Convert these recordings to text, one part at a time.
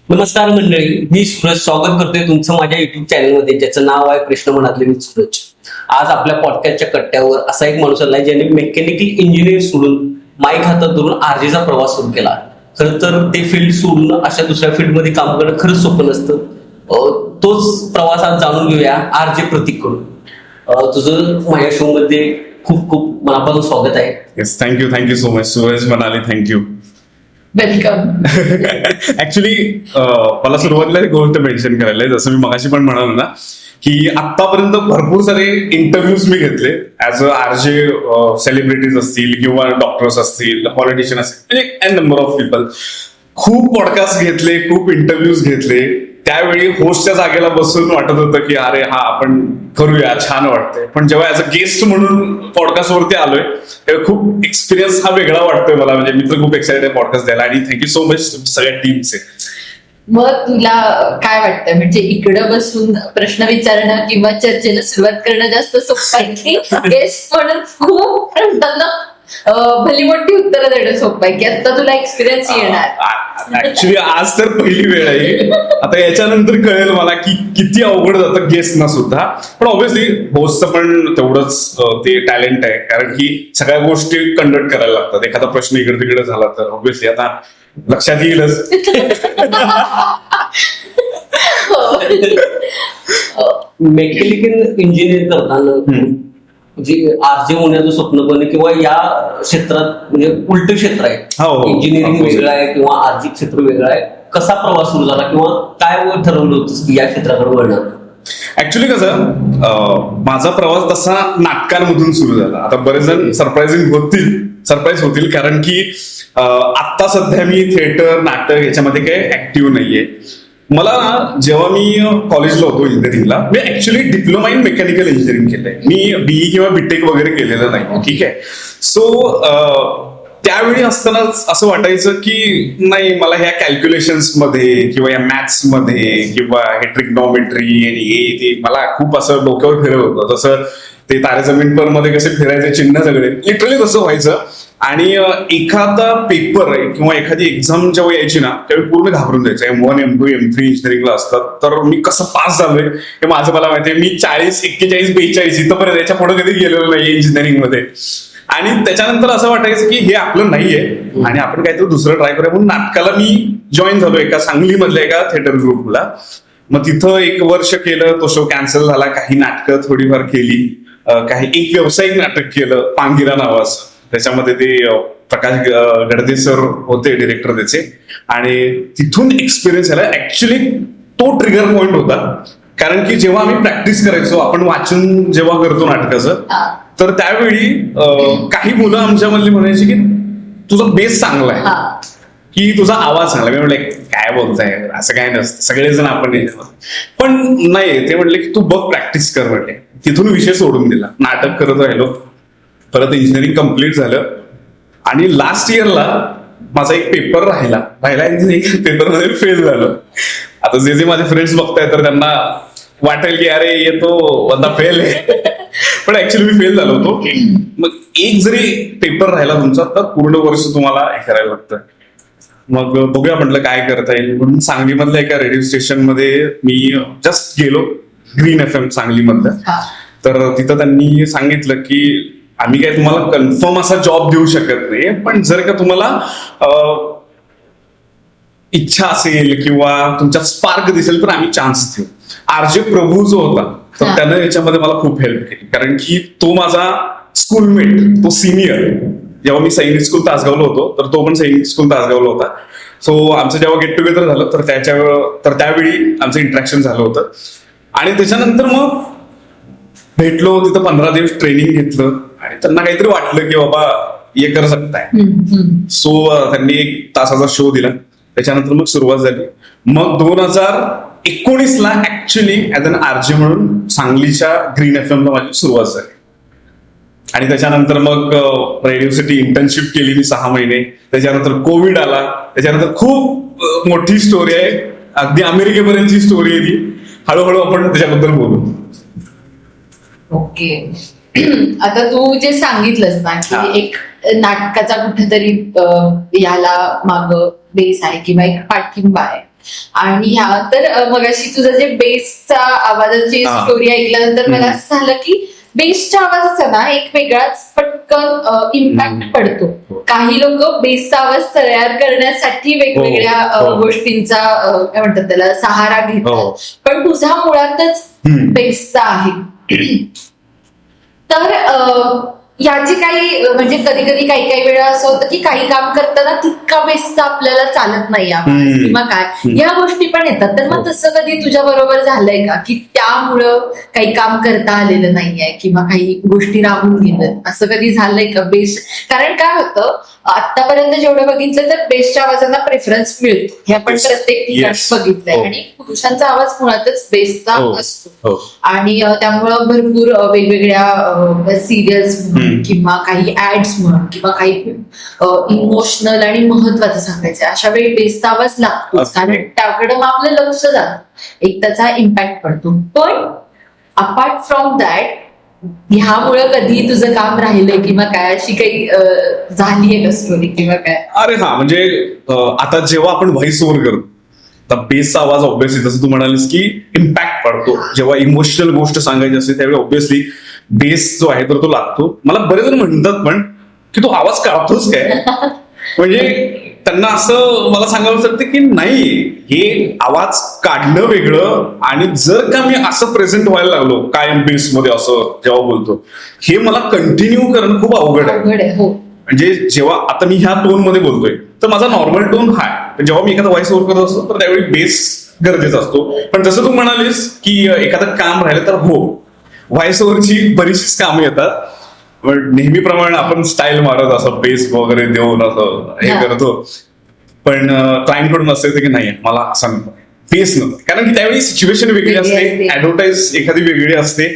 नमस्कार मंडळी, मी सूरज स्वागत करतोय तुमचं माझ्या युट्यूब चॅनलमध्ये, ज्याचं नाव आहे कृष्ण मनातले मी सूरज. आज आपल्या पॉडकास्टच्या कट्ट्यावर असा एक माणूस आलाय ज्याने मेकॅनिकल इंजिनिअर सोडून माईक हातात धरून आरजेचा प्रवास सुरू केला. खरं तर ते फील्ड सोडून अशा दुसऱ्या फील्डमध्ये काम करणं खरंच सोपं नसतं. तोच प्रवास आज जाणून घेऊया आरजे प्रतीक कडून. तुझं माझ्या शो मध्ये खूप खूप मनापासून स्वागत आहे. Yes, thank you so much Suraj Manali, thank you. Welcome. Actually मला सुरुवातीला एक गोष्ट मेन्शन करायला आहे, जसं मी मगाशी पण म्हणालो ना की आतापर्यंत भरपूर सारे इंटरव्ह्यूज मी घेतले ऍज अ आरजे. सेलिब्रिटीज असतील किंवा डॉक्टर्स असतील, पॉलिटिशियन असतील, एन नंबर ऑफ पीपल. खूप पॉडकास्ट घेतले, खूप इंटरव्ह्यूज घेतले. त्यावेळी होस्टच्या जागेला बसून वाटत होतं की अरे हा आपण करूया, छान वाटतंय. पण जेव्हा ऍज अ गेस्ट म्हणून पॉडकास्ट वरती आलोय तेव्हा खूप एक्सपिरियन्स हा वेगळा वाटतोय मला. म्हणजे मी तर खूप एक्साइटेड आहे पॉडकास्ट द्यायला आणि थँक्यू सो मच सगळ्या टीमचे. मग तुला काय वाटतं, म्हणजे इकडं बसून प्रश्न विचारणं किंवा चर्चेला सुरुवात करणं जास्त सोपं आहे की गेस्ट म्हणून खूप प्रश्नांना भली मोठी उत्तरं देणं सोपं आहे, की आता तुला एक्सपिरियन्स येणार? ऍक्च्युली आज तर पहिली वेळ आहे. आता याच्यानंतर कळेल मला की किती अवघड जातं गेस्टना सुद्धा. पण ऑब्व्हियसली होस्टचं पण तेवढंच ते टॅलेंट आहे, कारण की सगळ्या गोष्टी कंडक्ट करायला लागतात. एखादा प्रश्न इकडे तिकडे झाला तर ऑब्व्हियसली आता लक्षात येईलच. मेकॅनिकल इंजिनिअर करताना म्हणजे आरजे होण्याचं स्वप्न पण किंवा या क्षेत्रात म्हणजे उलट क्षेत्र आहे. हो. इंजिनिअरिंग वेगळं आहे किंवा आरजी क्षेत्र वेगळं आहे. कसा प्रवास सुरू झाला किंवा काय ठरवलं होतं की या क्षेत्राकडे वळणार? ऍक्च्युली कसं माझा प्रवास तसा नाटकांमधून सुरू झाला. आता बरेच जण सरप्राईज होतील कारण की आता सध्या मी थिएटर, नाटक याच्यामध्ये काही ऍक्टिव्ह नाहीये. मला जेव्हा मी कॉलेजला होतो इंजिनिअरिंगला, मी actually diploma in mechanical engineering केलंय. मी बीई किंवा बीटेक वगैरे केलेलं नाही. ठीक आहे. सो त्यावेळी असताना असं वाटायचं की नाही, मला ह्या कॅल्क्युलेशन्स मध्ये किंवा या मॅथ्स मध्ये किंवा हे ट्रिग्नॉमेट्री आणि हे ते मला खूप असं डोक्यावर फिरत होतं. जसं ते तारे जमीन पर मध्ये कसे फिरायचे चिन्ह सगळे, लिटरली तसं व्हायचं. आणि एखादा पेपर किंवा एखादी एक्झाम जेव्हा यायची ना त्यावेळी पूर्ण घाबरून जायचं. M1, M2, M3 इंजिनिअरिंगला असतात, तर मी कसं पास झालोय हे माझं मला माहिती आहे. मी 40, 41, 42 इथंपर्यंत याच्या पुढे कधी गेलेलो नाही इंजिनिअरिंग मध्ये. आणि त्याच्यानंतर असं वाटायचं की हे आपलं नाहीये आणि आपण काहीतरी दुसरं ट्राय करूया. म्हणून नाटकाला मी जॉईन झालो एका सांगलीमधल्या एका थिएटर ग्रुपला. मग तिथं 1 वर्ष केलं. तो शो कॅन्सल झाला. काही नाटकं थोडीफार केली, काही एक व्यावसायिक नाटक केलं पांगिरा नावाचं. त्याच्यामध्ये ते प्रकाश गडदे सर होते डिरेक्टर त्याचे. आणि तिथून एक्सपिरियन्स आला. ऍक्च्युली तो ट्रिगर पॉइंट होता, कारण की जेव्हा आम्ही प्रॅक्टिस करायचो, आपण वाचन जेव्हा करतो नाटकाचं, तर त्यावेळी काही मुलं आमच्यामधली म्हणायची की तुझा बेस चांगला आहे, की तुझा आवाज चांगला. मी म्हटलं काय बोलताय, असं काय नसतं, सगळेजण आपण पण नाही. ते म्हटले की तू बघ प्रॅक्टिस कर म्हटले. तिथून विषय सोडून दिला. नाटक करत राहिलो. परत इंजिनिअरिंग कम्प्लीट झालं आणि लास्ट इयरला माझा एक पेपर राहिला पेपरमध्ये फेल झालं. आता जे माझे फ्रेंड्स बघताय तर त्यांना वाटेल की अरे येतो बंदा फेल आहे, पण ऍक्च्युली मी फेल झालो होतो. मग एक जरी पेपर राहिला तुमचा तर पूर्ण वर्ष तुम्हाला हे करायला लागतं. मग बघूया म्हटलं काय करता येईल म्हणून सांगलीमधल्या एका रेडिओ स्टेशन मध्ये मी जस्ट गेलो, ग्रीन FM सांगलीमधलं. तर तिथं त्यांनी सांगितलं की आम्ही काय तुम्हाला कन्फर्म असा जॉब देऊ शकत नाही, पण जर का तुम्हाला इच्छा असेल किंवा तुमच्यात स्पार्क दिसेल तर आम्ही चान्स देऊ. आरजे प्रभू जो होता तर त्यानं याच्यामध्ये मला खूप हेल्प केली, कारण की तो माझा स्कूलमेट, तो सिनियर. जेव्हा मी सैनिक स्कूल तासगावला होतो तर तो पण सैनिक स्कूल तासगावला होता. सो आमचं जेव्हा गेट टुगेदर झालं तर त्यावेळी आमचं इंटरॅक्शन झालं होतं. आणि त्याच्यानंतर मग भेटलो, तिथं 15 दिवस ट्रेनिंग घेतलं आणि त्यांना काहीतरी वाटलं की बाबा हे कर सकताय. सो त्यांनी 1 तासाचा शो दिला. त्याच्यानंतर मग सुरुवात झाली. मग 2019ला ऍक्च्युली ऍज अन आरजे म्हणून सांगलीच्या ग्रीन FM ला माझी सुरुवात झाली. आणि त्याच्यानंतर मग रेडिओ सिटी इंटर्नशिप केली मी 6 महिने. त्याच्यानंतर कोविड आला. त्याच्यानंतर खूप मोठी स्टोरी आहे, अगदी अमेरिकेपर्यंतची स्टोरी आहे ती. हळूहळू आपण त्याच्याबद्दल बोलू. ओके. आता तू जे सांगितलंस ना की एक नाटकाचा कुठेतरी याला माग बेस आहे किंवा एक पाठिंबा आहे, आणि तर मगाशी तुझं जे बेसचा आवाजाची हा. स्टोरी ऐकल्यानंतर मला असं झालं की बेसच्या आवाजाचा ना एक वेगळाच पटकन इम्पॅक्ट पडतो. काही लोक बेसचा आवाज तयार करण्यासाठी वेगवेगळ्या हो. गोष्टींचा काय म्हणतात त्याला सहारा हो. घेतात, पण तुझा मुळातच बेसचा आहे. तर याची काही म्हणजे कधी कधी काही वेळा असं होतं की काही काम करताना तितका बेसचा आपल्याला चालत नाही आवाज किंवा काय या गोष्टी पण येतात. तर मग तसं कधी तुझ्या बरोबर झालंय का की त्यामुळं काही काम करता आलेलं नाहीये किंवा काही गोष्टी राहून गेल्यात, असं कधी झालंय का? बेस कारण काय होतं आतापर्यंत जेवढं बघितलं तर बेसच्या आवाजांना प्रेफरन्स मिळतो, हे आपण प्रत्येक ठिकाणी Yes. बघितलंय. हो. आणि पुरुषांचा आवाज मुळातच बेसचा हो. असतो. हो. आणि त्यामुळं भरपूर वेगवेगळ्या सिरियल्स म्हणून किंवा काही ऍड्स म्हणून किंवा काही इमोशनल आणि महत्वाचं सांगायचं अशा वेळी बेसचा आवाज लागतोच, असतो. कारण त्याकडे मग आपलं लक्ष जातं, एक त्याचा इम्पॅक्ट पडतो. पण अपार्ट फ्रॉम दॅट ह्यामुळं कधी तुझं काम राहिलंय किंवा काय अशी काही झालीये का स्टोरी किंवा काय? अरे हा म्हणजे आता जेव्हा आपण व्हॉइस ओव्हर करतो तर बेसचा आवाज ऑब्व्हियसली जसं तू म्हणालीस की इम्पॅक्ट पडतो. जेव्हा इमोशनल गोष्ट सांगायची असते त्यावेळी ऑब्व्हियसली बेस जो आहे तर तो लागतो. मला बरेच जण म्हणतात पण की तू आवाज काढतोस काय, म्हणजे त्यांना असं मला सांगावं वाटतं की नाही, हे आवाज काढणं वेगळं आणि जर का मी असं प्रेझेंट व्हायला लागलो कायम बेसमध्ये असं जेव्हा बोलतो, हे मला कंटिन्यू करणं खूप अवघड आहे. अवघड आहे. हो. म्हणजे जेव्हा आता मी ह्या टोन मध्ये बोलतोय तर माझा नॉर्मल टोन हा आहे, पण जेव्हा मी एखादा व्हॉइस ओव्हर करत असतो तर त्यावेळी बेस गरजेचा असतो. पण जसं तू म्हणालीस की एखादं काम राहिलं तर हो, व्हॉइस ओव्हरची बरीचशीच कामं येतात. नेहमीप्रमाणे आपण स्टाईल मारत असं बेस वगैरे देऊन असं हे करतो, पण क्लायंट कडून असं येतं की नाही मला असं बेस नव्हतं, कारण की त्यावेळी सिच्युएशन वेगळी असते, ऍडव्हर्टाईज एखादी वेगळी असते.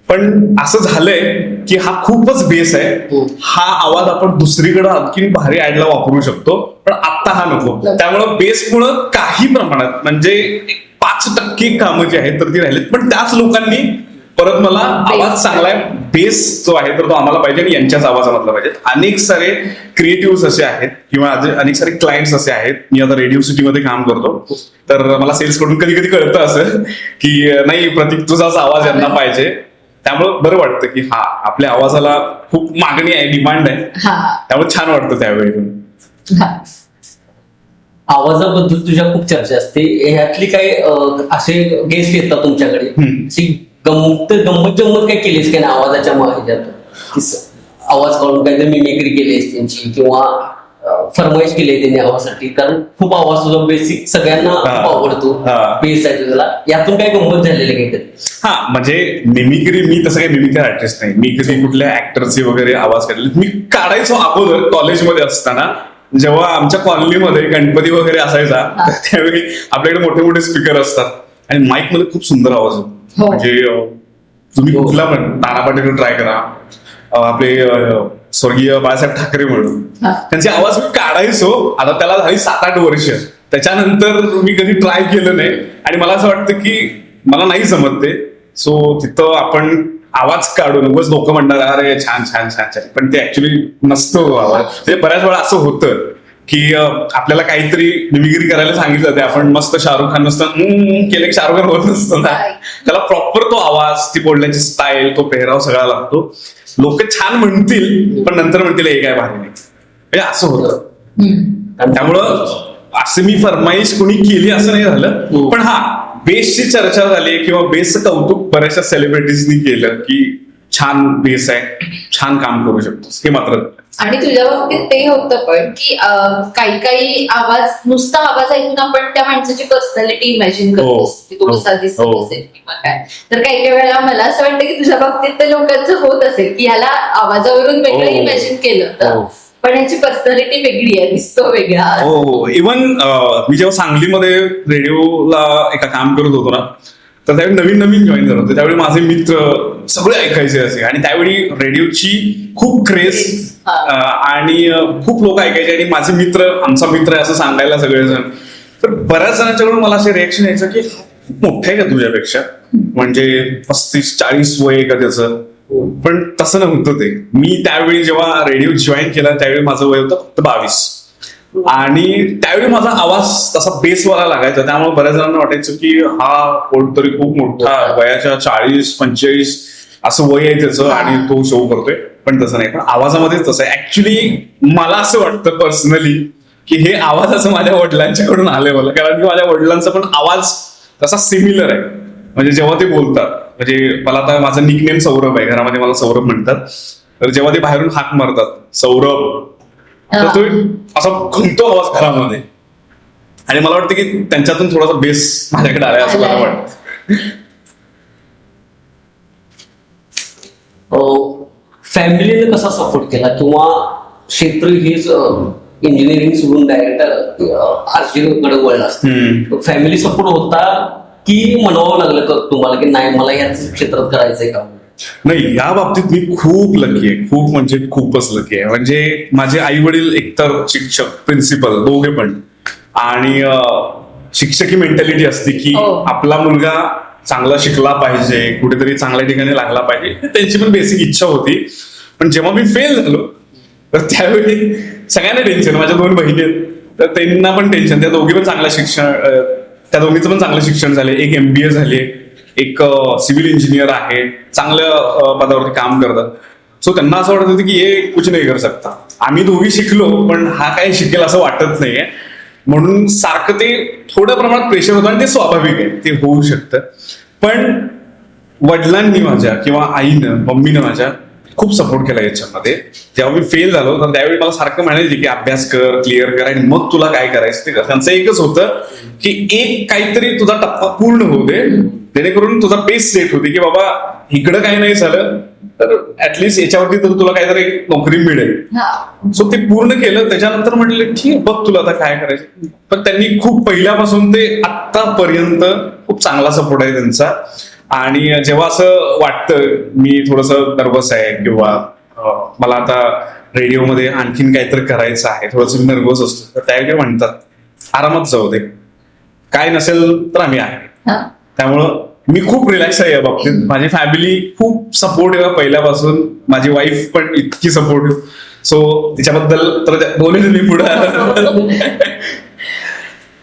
पण असं झालंय की हा खूपच बेस आहे, हा आवाज आपण दुसरीकडे आणखी भारी ऍडला वापरू शकतो, पण आत्ता हा नको. त्यामुळं बेसमुळं काही प्रमाणात म्हणजे 5% कामं जी आहेत तर ती राहिलीत, पण त्याच लोकांनी परत मला आवाज चांगला आहे, बेस जो आहे तर तो आम्हाला पाहिजे आणि यांच्याच आवाजामधला पाहिजे. अनेक सारे क्रिएटिव्ह असे आहेत किंवा अनेक सारे क्लायंट्स असे आहेत. मी आता रेडिओ सिटीमध्ये काम करतो, तर मला सेल्स कडून कधी कधी कळतं असं की नाही प्रतीक तुझाच आवाज यांना पाहिजे. त्यामुळे बरं वाटतं की हा आपल्या आवाजाला खूप मागणी आहे, डिमांड आहे, त्यामुळे छान वाटतं त्यावेळी. आवाजाबद्दल तुझ्या खूप चर्चा असते, ह्यातली काही असे गेस्ट येतात तुमच्याकडे, अशी गंमत जम्मत काय केलीस की नाही आवाजाच्या ह्याच्यात? आवाज काढून काहीतरी मिमिक्री केलीस त्यांची किंवा फरमाईश केली आहे त्यांनी आवाजासाठी? कारण खूप आवाज तुझा बेसिक सगळ्यांना खूप आवडतो, बेस आहे तुझ्याला, यातून काय गंमत झालेली काहीतरी? हा म्हणजे मिमिक्री, मी तसं काही मिमिक्री आर्टिस्ट नाही, मी कधी कुठल्या ऍक्टरचे वगैरे आवाज काढले मी काढायचो अगोदर कॉलेजमध्ये असताना. जेव्हा आमच्या कॉलनीमध्ये गणपती वगैरे असायचा त्यावेळी आपल्याकडे मोठे मोठे स्पीकर असतात आणि माईक मध्ये खूप सुंदर आवाज होतो. म्हणजे तुम्ही कुठला पण नाना पाटेकर ट्राय करा, आपले स्वर्गीय बाळासाहेब ठाकरे म्हणून त्यांचे आवाज मी काढायचो. आता त्याला झाली 7-8 वर्ष, त्याच्यानंतर मी कधी ट्राय केलं नाही आणि मला असं वाटतं की मला नाही जमत ते. सो तिथं आपण आवाज काढून उगाच लोक म्हणणार अरे छान छान छान छान, पण ते ऍक्च्युली नसतो आवाज. ते बऱ्याच वेळा असं होतं की आपल्याला काहीतरी मिमिक्री करायला सांगितलं ते आपण मस्त शाहरुख खान नसतं केलं की शाहरुख खान होत नसतं ना, त्याला प्रॉपर तो आवाज, ती बोलण्याची स्टाईल, तो पेहराव सगळा लागतो. लोक छान म्हणतील पण नंतर म्हणतील हे काय भारी नाही, म्हणजे असं होतं. त्यामुळं असं मी फरमाईश कोणी केली असं नाही झालं, पण हा बेसची चर्चा झाली किंवा बेसचं कौतुक बऱ्याचशा सेलिब्रिटीजनी केलं की छान बेस आहे, छान काम करू शकतोस, हे मात्र. आणि तुझ्या बाबतीत ते होतं पण की काही आवाज, नुसता आवाज ऐकून आपण त्या माणसाची पर्सनॅलिटी इमॅजिन करतो, तो कसा दिसत असेल किंवा काय. तर काही वेळेला मला असं वाटतं की तुझ्या बाबतीत ते लोकांचं होत असेल की ह्याला आवाजावरून वेगळं इमॅजिन केलं तर पण ह्याची पर्सनॅलिटी वेगळी आहे, दिसतो वेगळा. हो, इव्हन मी जेव्हा सांगलीमध्ये रेडिओला एका काम करत होतो ना, तर त्यावेळी नवीन नवीन जॉईन झालं होतं. त्यावेळी माझे मित्र सगळे ऐकायचे असे आणि त्यावेळी रेडिओची खूप क्रेज आणि खूप लोक ऐकायचे आणि माझे मित्र, आमचा मित्र आहे असं सांगायला सगळेजण. तर बऱ्याच जणांच्याकडून मला असे रिएक्शन यायचं की खूप मोठं आहे का तुझ्यापेक्षा, म्हणजे 35-40 वय आहे का त्याचं. पण तसं नव्हतं ते. मी त्यावेळी जेव्हा रेडिओ जॉईन केला त्यावेळी माझं वय होतं फक्त 22. आणि त्यावेळी माझा आवाज तसा बेसवाला लागायचा, त्यामुळे बऱ्याच जणांना वाटायचं की हा कोणतरी खूप मोठा वयाच्या 40-45 असं वय आहे त्याचं आणि तो शो करतोय. पण तसं नाही, पण आवाजामध्येच तसं आहे. ऍक्च्युली मला असं वाटतं पर्सनली की हे आवाजाचं माझ्या वडिलांच्याकडून आलंय मला, कारण की माझ्या वडिलांचा पण आवाज तसा सिमिलर आहे. म्हणजे जेव्हा ते बोलतात, म्हणजे मला आता माझं निकनेम सौरभ आहे, घरामध्ये मला सौरभ म्हणतात, तर जेव्हा ते बाहेरून हाक मारतात सौरभ, तर तो असा घुमतो आवाज घरामध्ये. आणि मला वाटतं की त्यांच्यातून थोडासा बेस माझ्याकडे आलाय असं मला वाटतं. फॅमिलीने कसा सपोर्ट केला, किंवा क्षेत्र हेच इंजिनिअरिंग सोडून डायरेक्ट आर्चरीकडे वळलं असतं, फॅमिली सपोर्ट होता की म्हणावं लागलं का तुम्हाला की नाही मला याच क्षेत्रात करायचंय का? नाही, या बाबतीत मी खूप लकी आहे, खूप म्हणजे खूपच लकी आहे. म्हणजे माझे आई वडील एकतर शिक्षक, प्रिन्सिपल दोघे पण, आणि शिक्षकी मेंटॅलिटी असते की आपला मुलगा चांगला शिकला पाहिजे, कुठेतरी चांगल्या ठिकाणी लागला पाहिजे, त्यांची पण बेसिक इच्छा होती. पण जेव्हा मी फेल झालो तर त्यावेळी सगळ्यांना टेन्शन, माझ्या 2 बहिणी आहेत तर त्यांना पण टेन्शन, त्या दोघी पण चांगलं शिक्षण, त्या दोघीचं पण चांगलं शिक्षण झाले, एक MBA झाले, एक सिव्हिल इंजिनियर आहे, चांगल्या पदावरती काम करतात. सो त्यांना असं वाटत होतं की हे कुछ नाही करू शकता. आम्ही दोघी शिकलो पण हा काय शिकेल असं वाटत नाहीये, म्हणून सारखं ते थोड्या प्रमाणात प्रेशर होतं आणि ते स्वाभाविक आहे, ते होऊ शकतं. पण वडिलांनी माझ्या किंवा आईनं, मम्मीनं माझ्या खूप सपोर्ट केला याच्यामध्ये. जेव्हा मी फेल झालो तर त्यावेळी मला सारखं म्हणायचे की अभ्यास कर, क्लिअर कर, आणि मग तुला काय करायचं ते कर. त्यांचं एकच होतं की एक काहीतरी तुझा टप्पा पूर्ण होऊ दे, जेणेकरून तुझा पेस सेट होते की बाबा इकडं काही नाही झालं तर ऍटलिस्ट याच्यावरती तर तुला काहीतरी नोकरी मिळेल. सो ते पूर्ण केलं. त्याच्यानंतर म्हटलं ठीक बघ तुला आता काय करायचं. पण त्यांनी खूप पहिल्यापासून ते आत्तापर्यंत खूप चांगला सपोर्ट आहे त्यांचा. आणि जेव्हा असं वाटतं मी थोडंसं नर्वस आहे किंवा मला आता रेडिओमध्ये आणखीन काहीतरी करायचं आहे, थोडंसं नर्वस असतो, तर त्यावेळी म्हणतात आरामात जाऊ दे, काय नसेल तर आम्ही आहे. त्यामुळं मी खूप रिलॅक्स आहे या बाबतीत. माझी फॅमिली खूप सपोर्टिव्ह आहे पहिल्यापासून, माझी वाईफ पण इतकी सपोर्टिव्ह. सो तिच्याबद्दल तर बोलेल मी पुढे.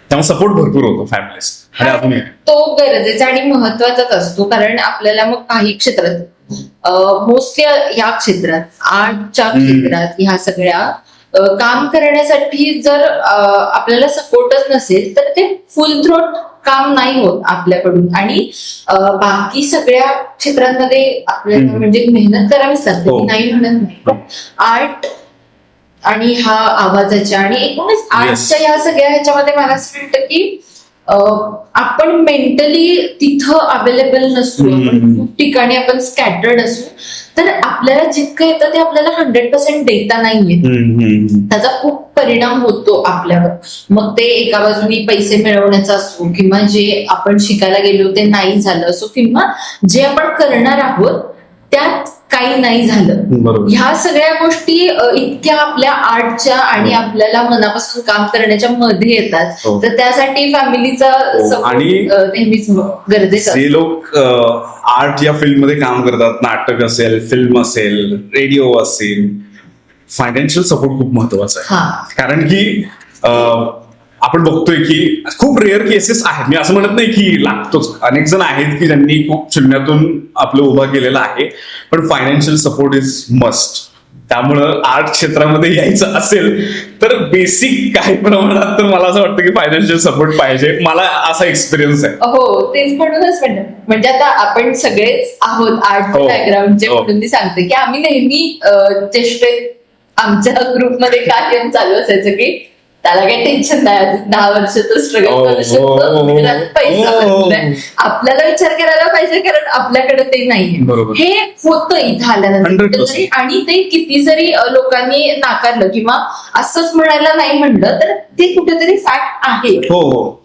त्यामुळे सपोर्ट भरपूर होतो फॅमिलीज. आणि अजून तो गरजेचा आणि महत्वाचाच असतो, कारण आपल्याला मग काही क्षेत्रात मोस्टली या क्षेत्रात, आर्टच्या क्षेत्रात, ह्या सगळ्या काम करण्यासाठी जर आपल्याला सपोर्टच नसेल तर ते फुल थ्रोट काम नाही होत आपल्याकडून. आणि बाकी सगळ्या क्षेत्रांमध्ये आपल्याला म्हणजे मेहनत करावीच लागते, मी नाही म्हणत नाही. आर्ट आणि हा आवाजाच्या आणि एकूणच आर्टच्या या सगळ्या ह्याच्यामध्ये मला असं वाटतं की आपण मेंटली तिथं अवेलेबल नसू, आपण खूप ठिकाणी आपण स्कॅटर्ड असू, तर आपल्याला जितकं येतं ते आपल्याला 100% देता नाहीये. त्याचा खूप परिणाम होतो आपल्यावर. मग ते एका बाजूनी पैसे मिळवण्याचा असो, किंवा जे आपण शिकायला गेलो ते नाही झालं असो, किंवा जे आपण करणार आहोत त्यात काही नाही झालं. ह्या सगळ्या गोष्टी इतक्या आपल्या आर्टच्या आणि आपल्याला मनापासून काम करण्याच्या मध्ये येतात. तर त्यासाठी फॅमिलीचा सपोर्ट नेहमीच गरजेचं. जे लोक आर्ट या फील्ड मध्ये काम करतात, नाटक असेल, फिल्म असेल, रेडिओ असेल, फायनान्शियल सपोर्ट खूप महत्वाचा आहे. कारण की आपण बघतोय की खूप रेअर केसेस आहेत, मी असं म्हणत नाही की लागतोच, अनेक जण आहेत की ज्यांनी खूप शून्यातून आपलं उभा केलेलं आहे, पण फायनान्शियल सपोर्ट इज मस्ट. त्यामुळं आर्ट क्षेत्रामध्ये यायचं असेल तर बेसिक काही प्रमाणात तर मला असं वाटतं की फायनान्शियल सपोर्ट पाहिजे. मला असा एक्सपिरियन्स आहे. हो, तेच म्हणूनच म्हणतात, म्हणजे आता आपण सगळेच आहोत आर्ट बॅकग्राऊंडचे, म्हणून मी सांगते की आम्ही नेहमी चेष्टेत आमच्या ग्रुपमध्ये कायम चालू असायचं की त्याला काही टेन्शन नाही, 10 वर्ष तो स्ट्रगल करू शकतो, पैसा आपल्याला विचार करायला पाहिजे, कारण आपल्याकडे ते नाहीये. हे होतं इथं आल्यानंतर. आणि ते किती जरी लोकांनी नाकारलं किंवा असंच म्हणायला नाही म्हणलं तर ते कुठेतरी फॅक्ट आहे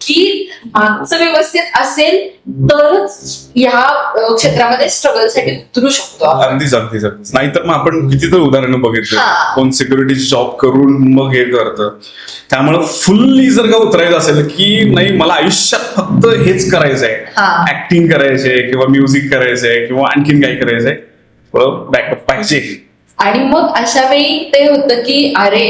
की मागचं व्यवस्थित असेल तरच ह्या क्षेत्रामध्ये स्ट्रगलसाठी उतरू शकतो. अगदीच अगदीच अगदीच. नाहीतर मग आपण कितीतरी उदाहरणं बघितलं, कोण सिक्युरिटी जॉब करून मग हे करतं. त्यामुळे फुल्ली जर का उतरायचं असेल की नाही मला आयुष्यात फक्त हेच करायचंय, ऍक्टिंग करायचंय किंवा म्युझिक करायचंय किंवा आणखीन काही करायचंय, बॅकअप पाहिजे. आणि मग अशा वेळी ते होतं की अरे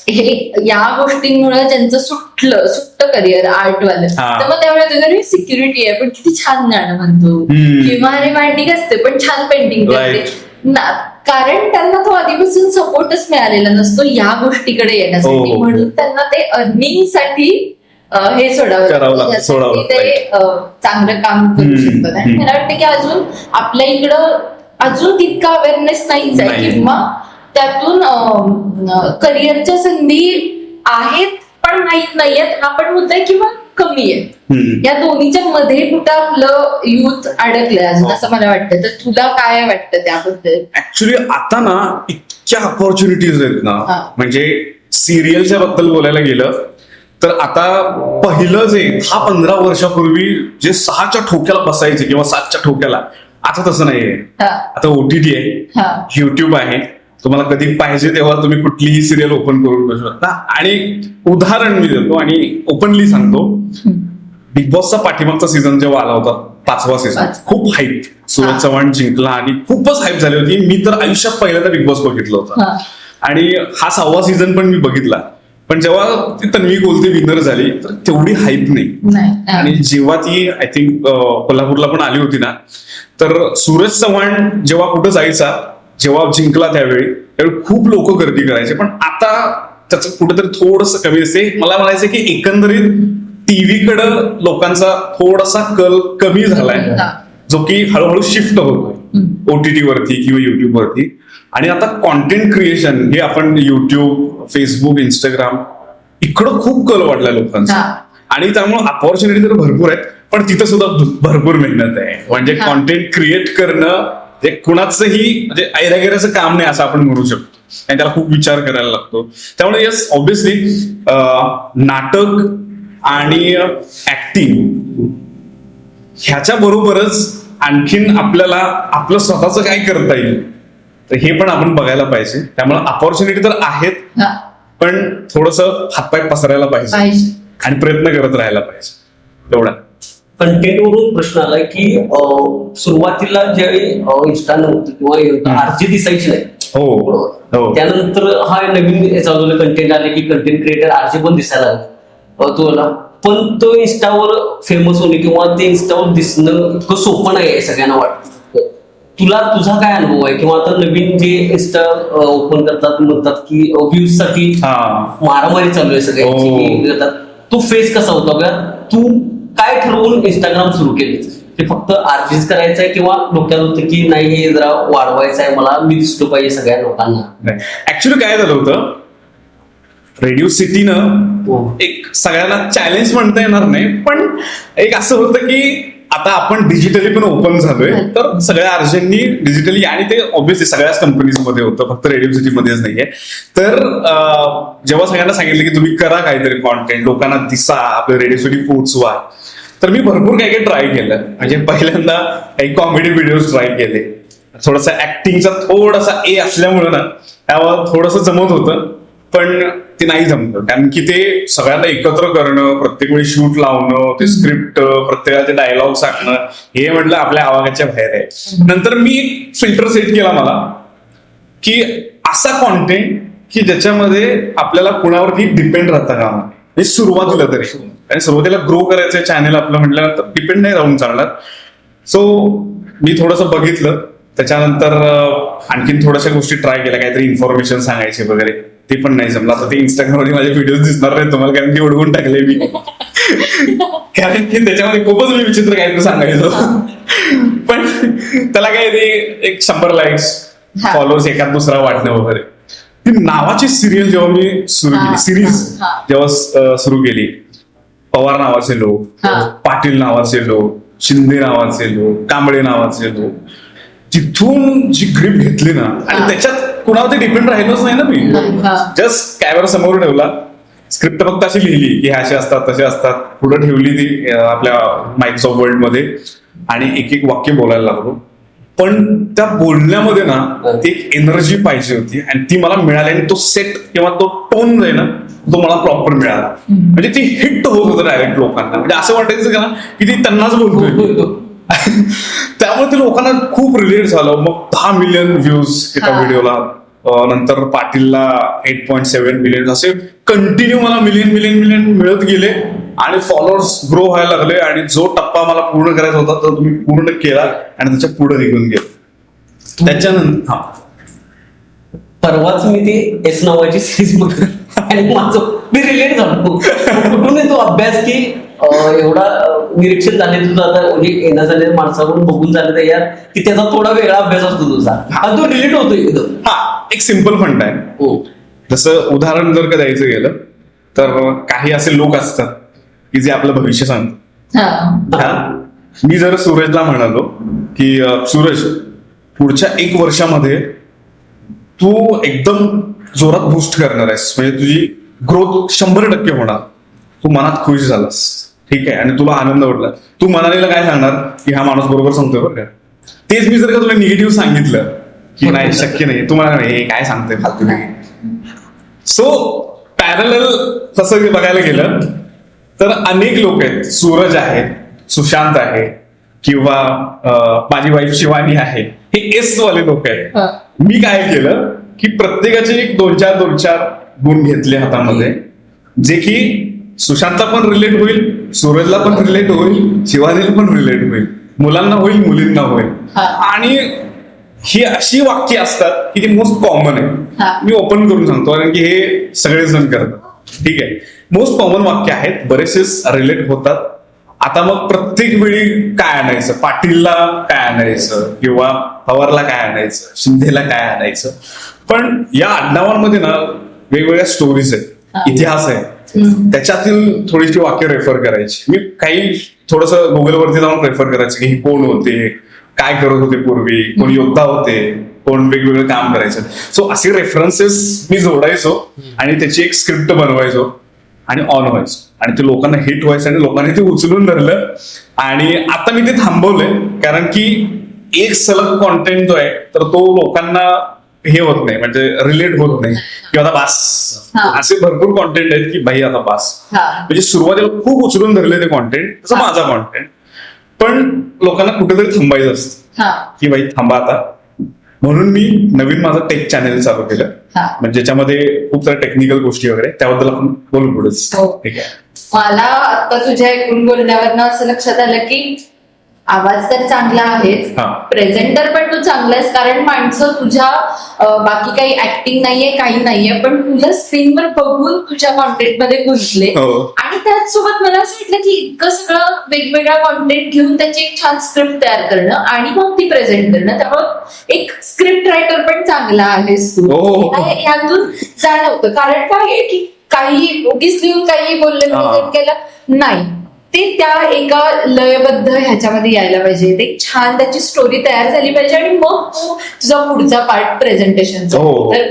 हे या गोष्टींमुळे ज्यांचं सुटतं करिअर आर्टवालं, हा. तर मग त्यावेळेला सिक्युरिटी आहे पण किती छान गाणं म्हणतो, किंवा अरे भांडी असते पण छान पेंटिंग करते Right. ना, कारण त्यांना तो आधीपासून सपोर्टच मिळालेला नसतो या गोष्टीकडे येण्यासाठी, हो. म्हणून त्यांना ते अर्निंगसाठी हे सोडावं करावं लागतं, लागतं, सोडावं यासाठी ते चांगलं काम करू शकतात. आणि मला वाटतं की अजून आपल्या इकडं अजून तितका अवेअरनेस नाहीच आहे, नाही. किंवा त्यातून करिअरच्या संधी आहेत पण नाहीयेत हा पण मुद्दा आहे, किंवा कमी आहेत. या दोन्हीच्या मध्ये कुठं आपलं युथ अडकलंय अजून असं मला वाटतं. तर तुला काय वाटतं त्याबद्दल? ऍक्च्युली आता ना इतक्या ऑपॉर्च्युनिटीज आहेत ना, हा. म्हणजे सिरियलच्या बद्दल बोलायला गेलं तर आता पहिलं जे 10-15 वर्षापूर्वी जे 6च्या ठोक्याला बसायचे किंवा 7च्या ठोक्याला, आता तसं नाहीये. हा. आता OTT आहे, हा. युट्यूब आहे, तुम्हाला कधी पाहिजे तेव्हा तुम्ही कुठलीही सिरियल ओपन करून बसू शकता. आणि उदाहरण मी देतो आणि ओपनली सांगतो, बिग बॉसचा पाठीमागचा सीझन जेव्हा आला होता, 5वा सीझन, खूप हाईप, सूरज चव्हाण जिंकला आणि खूपच हाईप झाली होती. मी तर आयुष्यात पहिल्यांदा बिग बॉस बघितलं होतं हा. आणि हा 6वा सीझन पण मी बघितला. पण जेव्हा ती तन्वी गोलते विनर झाली तर तेवढी हाईप नाही. आणि जेव्हा ती आय थिंक कोल्हापूरला पण आली होती ना, तर सूरज चव्हाण जेव्हा कुठं जायचा, जेव्हा जिंकला त्यावेळी खूप लोक गर्दी करायचे. पण आता त्याचं कुठेतरी थोडंसं कमी असते. मला म्हणायचं की एकंदरीत टीव्हीकडं लोकांचा थोडासा कल कमी झालाय, जो की हळूहळू शिफ्ट होतोय OTT वरती किंवा युट्यूब वरती. आणि आता कॉन्टेंट क्रिएशन हे आपण युट्यूब, फेसबुक, इंस्टाग्राम इकडं खूप कल वाढलाय लोकांचा. आणि त्यामुळे अपॉर्च्युनिटी तर भरपूर आहेत, पण तिथं सुद्धा भरपूर मेहनत आहे. म्हणजे कॉन्टेंट क्रिएट करणं हे कुणाचंही म्हणजे ऐरागेऱ्याचं काम नाही असं आपण म्हणू शकतो, आणि त्याला खूप विचार करायला लागतो. त्यामुळे येस, ऑब्व्हियसली नाटक आणि ऍक्टिंग ह्याच्या बरोबरच आणखीन आपल्याला आपलं स्वतःचं काय करता येईल तर हे पण आपण बघायला पाहिजे. त्यामुळे अपॉर्च्युनिटी तर आहेत, पण थोडंसं हातपाय पसरायला पाहिजे आणि प्रयत्न करत राहायला पाहिजे. एवढा कंटेंटवरून प्रश्न आलाय की सुरुवातीला ज्यावेळी इंस्टा नव्हतं किंवा आरजी दिसायची नाही, हो, त्यानंतर हा नवीन चालवलं कंटेंट आले की कंटेंट क्रिएटर आरजी पण दिसायला लागला तुला. पण तो इंस्टावर फेमस होणे किंवा ते इंस्टावर दिसणं इतकं सोपं नाही आहे सगळ्यांना वाटतं. तुझा काय अनुभव आहे? किंवा आता नवीन जे इंस्टा ओपन करतात म्हणतात की व्ह्यूज साठी मारामारी चालू आहे सगळ्यांची, तो फेस कसा होता का? तू काय ठरवून इंस्टाग्राम सुरू केले? ते फक्त आर्टिस्ट करायचं आहे किंवा डोक्यात होतं की नाही हे जरा वाढवायचं आहे, मला मी दिसलो पाहिजे सगळ्या लोकांना? ऍक्च्युली काय झालं होतं, रेडिओ सिटीनं एक सगळ्यांना चॅलेंज म्हणता येणार नाही, पण एक असं होतं की आता आपण डिजिटली पण ओपन झालोय, तर सगळ्या अर्जंटनी डिजिटली, आणि ते ऑब्व्हियसली सगळ्याच कंपनीजमध्ये होतं, फक्त रेडिओ सिटीमध्येच नाहीये. तर जेव्हा सगळ्यांना सांगितलं की तुम्ही करा काहीतरी कॉन्टेंट, लोकांना दिसा, आपलं रेडिओ सिटी पोहोचवा, तर मी भरपूर काही काही ट्राय केलं. म्हणजे पहिल्यांदा काही कॉमेडी व्हिडिओज ट्राय केले, थोडासा ऍक्टिंगचा थोडासा असल्यामुळे ना त्यावर थोडंसं जमत होतं, पण ते नाही जमलं. कारण की ते सगळ्यांना एकत्र करणं, प्रत्येक वेळी शूट लावणं, ते स्क्रिप्ट, प्रत्येकाचे डायलॉग सांगणं, हे म्हटलं आपल्या आवागाच्या बाहेर आहे. नंतर मी फिल्टर सेट केला मला की असा कॉन्टेंट की ज्याच्यामध्ये आपल्याला कुणावरती डिपेंड राहता कामा नये, सुरुवातीला तरी. आणि सुरुवातीला ग्रो करायचं चॅनल आपलं म्हटल्यानंतर डिपेंड नाही राहून चालणार. सो मी थोडंसं बघितलं, त्याच्यानंतर आणखीन थोड्याशा गोष्टी ट्राय केल्या, काहीतरी इन्फॉर्मेशन सांगायचे वगैरे, ते पण नाही जमलं. आता ते इंस्टाग्रामवर माझे व्हिडिओ दिसणार नाही तुम्हाला, कारण की उडवून टाकले मी, कारण की त्याच्यामध्ये खूपच मी विचित्र काहीतरी सांगायचो. पण त्याला काय ते एक 100 लाईक्स, फॉलोअर्स एखाद दुसरा वाटणं वगैरे. ती नावाची सिरियल जेव्हा मी सुरू केली, सिरीज जेव्हा सुरू केली, पवार नावाचे लोक, पाटील नावाचे लोक, शिंदे नावाचे लोक, कांबळे नावाचे लोक, तिथून जी ग्रीप घेतली ना, आणि त्याच्यात कुणावरती डिपेंड राहिलोच नाही ना मी. जस्ट कॅमेरा समोर ठेवला, स्क्रिप्ट फक्त अशी लिहिली की हे असे असतात तसे असतात, पुढे ठेवली ती आपल्या माइक्स ऑफ वर्ल्ड मध्ये, आणि एक एक वाक्य बोलायला लागलो. पण त्या बोलण्यामध्ये ना ती एक एनर्जी पाहिजे होती, आणि ती मला मिळाली. आणि तो सेट किंवा तो टोन आहे ना, तो मला प्रॉपर मिळाला. म्हणजे ती हिट होत होतं डायरेक्ट लोकांना. म्हणजे असं वाटायचं का की ती त्यांनाच बोलतोय. त्यामुळे ते लोकांना खूप रिलेट झालं. मग 10 मिलियन व्ह्यूज एका हा. व्हिडिओला, नंतर पाटीलला 8.7 मिलियन, असे कंटिन्यू मला मिलियन मिळत गेले आणि फॉलोअर्स ग्रो व्हायला लागले. आणि जो टप्पा मला पूर्ण करायचा होता तो तुम्ही पूर्ण केला आणि त्याच्या पुढे निघून गेलो. त्याच्यानंतर परवाच मी ती एस नावाची सिरीज बघत आणि माझं मी रिलेट झालो. कुठून आहे तो अभ्यास की एवढा निरीक्षण झाले तुझं आता, म्हणजे येणं झाले माणसाकडून बघून झालं तर यार की त्याचा थोडा वेगळा अभ्यास असतो तुझा आणि तो रिलेट होतो एकदम. हा एक सिम्पल फंड आहे. हो. जसं उदाहरण जर का द्यायचं गेलं तर काही असे लोक असतात की जे आपलं भविष्य सांगतात. हा. मी जर सूरजला म्हणालो की सूरज, पुढच्या 1 वर्षामध्ये तू एकदम जोरात बूस्ट करणार आहेस, म्हणजे तुझी ग्रोथ 100% होणार, तू मनात खुश झालास, ठीक आहे, आणि तुला आनंद वाटला, तू मनालीला काय सांगणार की हा माणूस बरोबर सांगतोय बरं का. तेच मी जर का तुला निगेटिव्ह सांगितलं की नाही शक्य नाही, तुम्हाला हे काय सांगतोय फालतू. सो पॅरलल तसं बघायला गेलं तर अनेक लोक आहेत. सूरज आहे, सुशांत आहे, किंवा माझी वाईफ शिवानी आहे, हे एस वाले लोक आहेत. हा. मी काय केलं की प्रत्येकाचे एक 2-4 गुण घेतले हातामध्ये, जे की सुशांतला पण रिलेट होईल, सूरजला पण रिलेट होईल, शिवानीला पण रिलेट होईल, मुलांना होईल, मुलींना होईल. हा. आणि ही अशी वाक्य असतात की ती मोस्ट कॉमन हा. आहे. मी ओपन करून सांगतो कारण की हे सगळेजण करतात, ठीक आहे. मोस्ट कॉमन वाक्य आहेत, बरेचसे रिलेट होतात. आता मग प्रत्येक वेळी काय आणायचं, पाटीलला काय आणायचं किंवा पवारला काय आणायचं, शिंदेला काय आणायचं. पण या आडनावांमध्ये ना वेगवेगळ्या स्टोरीज आहेत, इतिहास आहे, त्याच्यातील थोडीशी वाक्य रेफर करायची. मी काही थोडस गुगलवरती जाऊन रेफर करायचं की हे कोण होते, काय करत होते पूर्वी, कोण योद्धा होते, कोण वेगवेगळं काम करायचं. सो असे रेफरन्सेस मी जोडायचो आणि त्याची एक स्क्रिप्ट बनवायचो आणि ऑन व्हायचो, आणि ते लोकांना हिट व्हायचं आणि लोकांनी ते उचलून धरलं. आणि आता मी ते थांबवलंय कारण की एक सलग कॉन्टेंट जो आहे तर तो लोकांना हे होत नाही, म्हणजे रिलेट होत नाही किंवा आता बास. असे भरपूर कॉन्टेंट आहेत की भाई आता बास. म्हणजे सुरुवातीला खूप उचलून धरले ते कॉन्टेंट, तसं माझा कॉन्टेंट, पण लोकांना कुठेतरी थांबायचं असतं की भाई थांबा आता. म्हणून मी नवीन माझं टेक चॅनल चालू केलं, म्हणजे ज्याच्यामध्ये खूप साऱ्या टेक्निकल गोष्टी वगैरे, त्याबद्दल आपण बोलू पुढेच. ठीक आहे. मला आता तुझ्या ऐकून बोलण्यावरनं असं लक्षात आलं की आवाज तर चांगला आहेच, हा. प्रेझेंटर पण तू चांगला आहेस, कारण माणसं तुझ्या बाकी काही ऍक्टिंग नाहीये, काही नाहीये, पण तुला स्क्रीनवर बघून तुझ्या कॉन्टेंटमध्ये गुंतले. हो. आणि त्याचसोबत मला असं वाटलं की इतकं सगळं वेगवेगळा कॉन्टेंट घेऊन त्याची एक छान स्क्रिप्ट तयार करणं आणि मग ती प्रेझेंट करणं, त्यामुळे एक स्क्रिप्ट रायटर पण चांगला आहेस तू. हो. ह्यातून जाणवतं. कारण काय आहे की काही उगीच लिहून काही बोललं प्रेझेंट केलं नाही, ते त्या एका लयबद्ध ह्याच्यामध्ये यायला पाहिजे, ते छान त्याची स्टोरी तयार झाली पाहिजे आणि मग तू तुझा पुढचा पार्ट प्रेझेंटेशनचा. हो. तर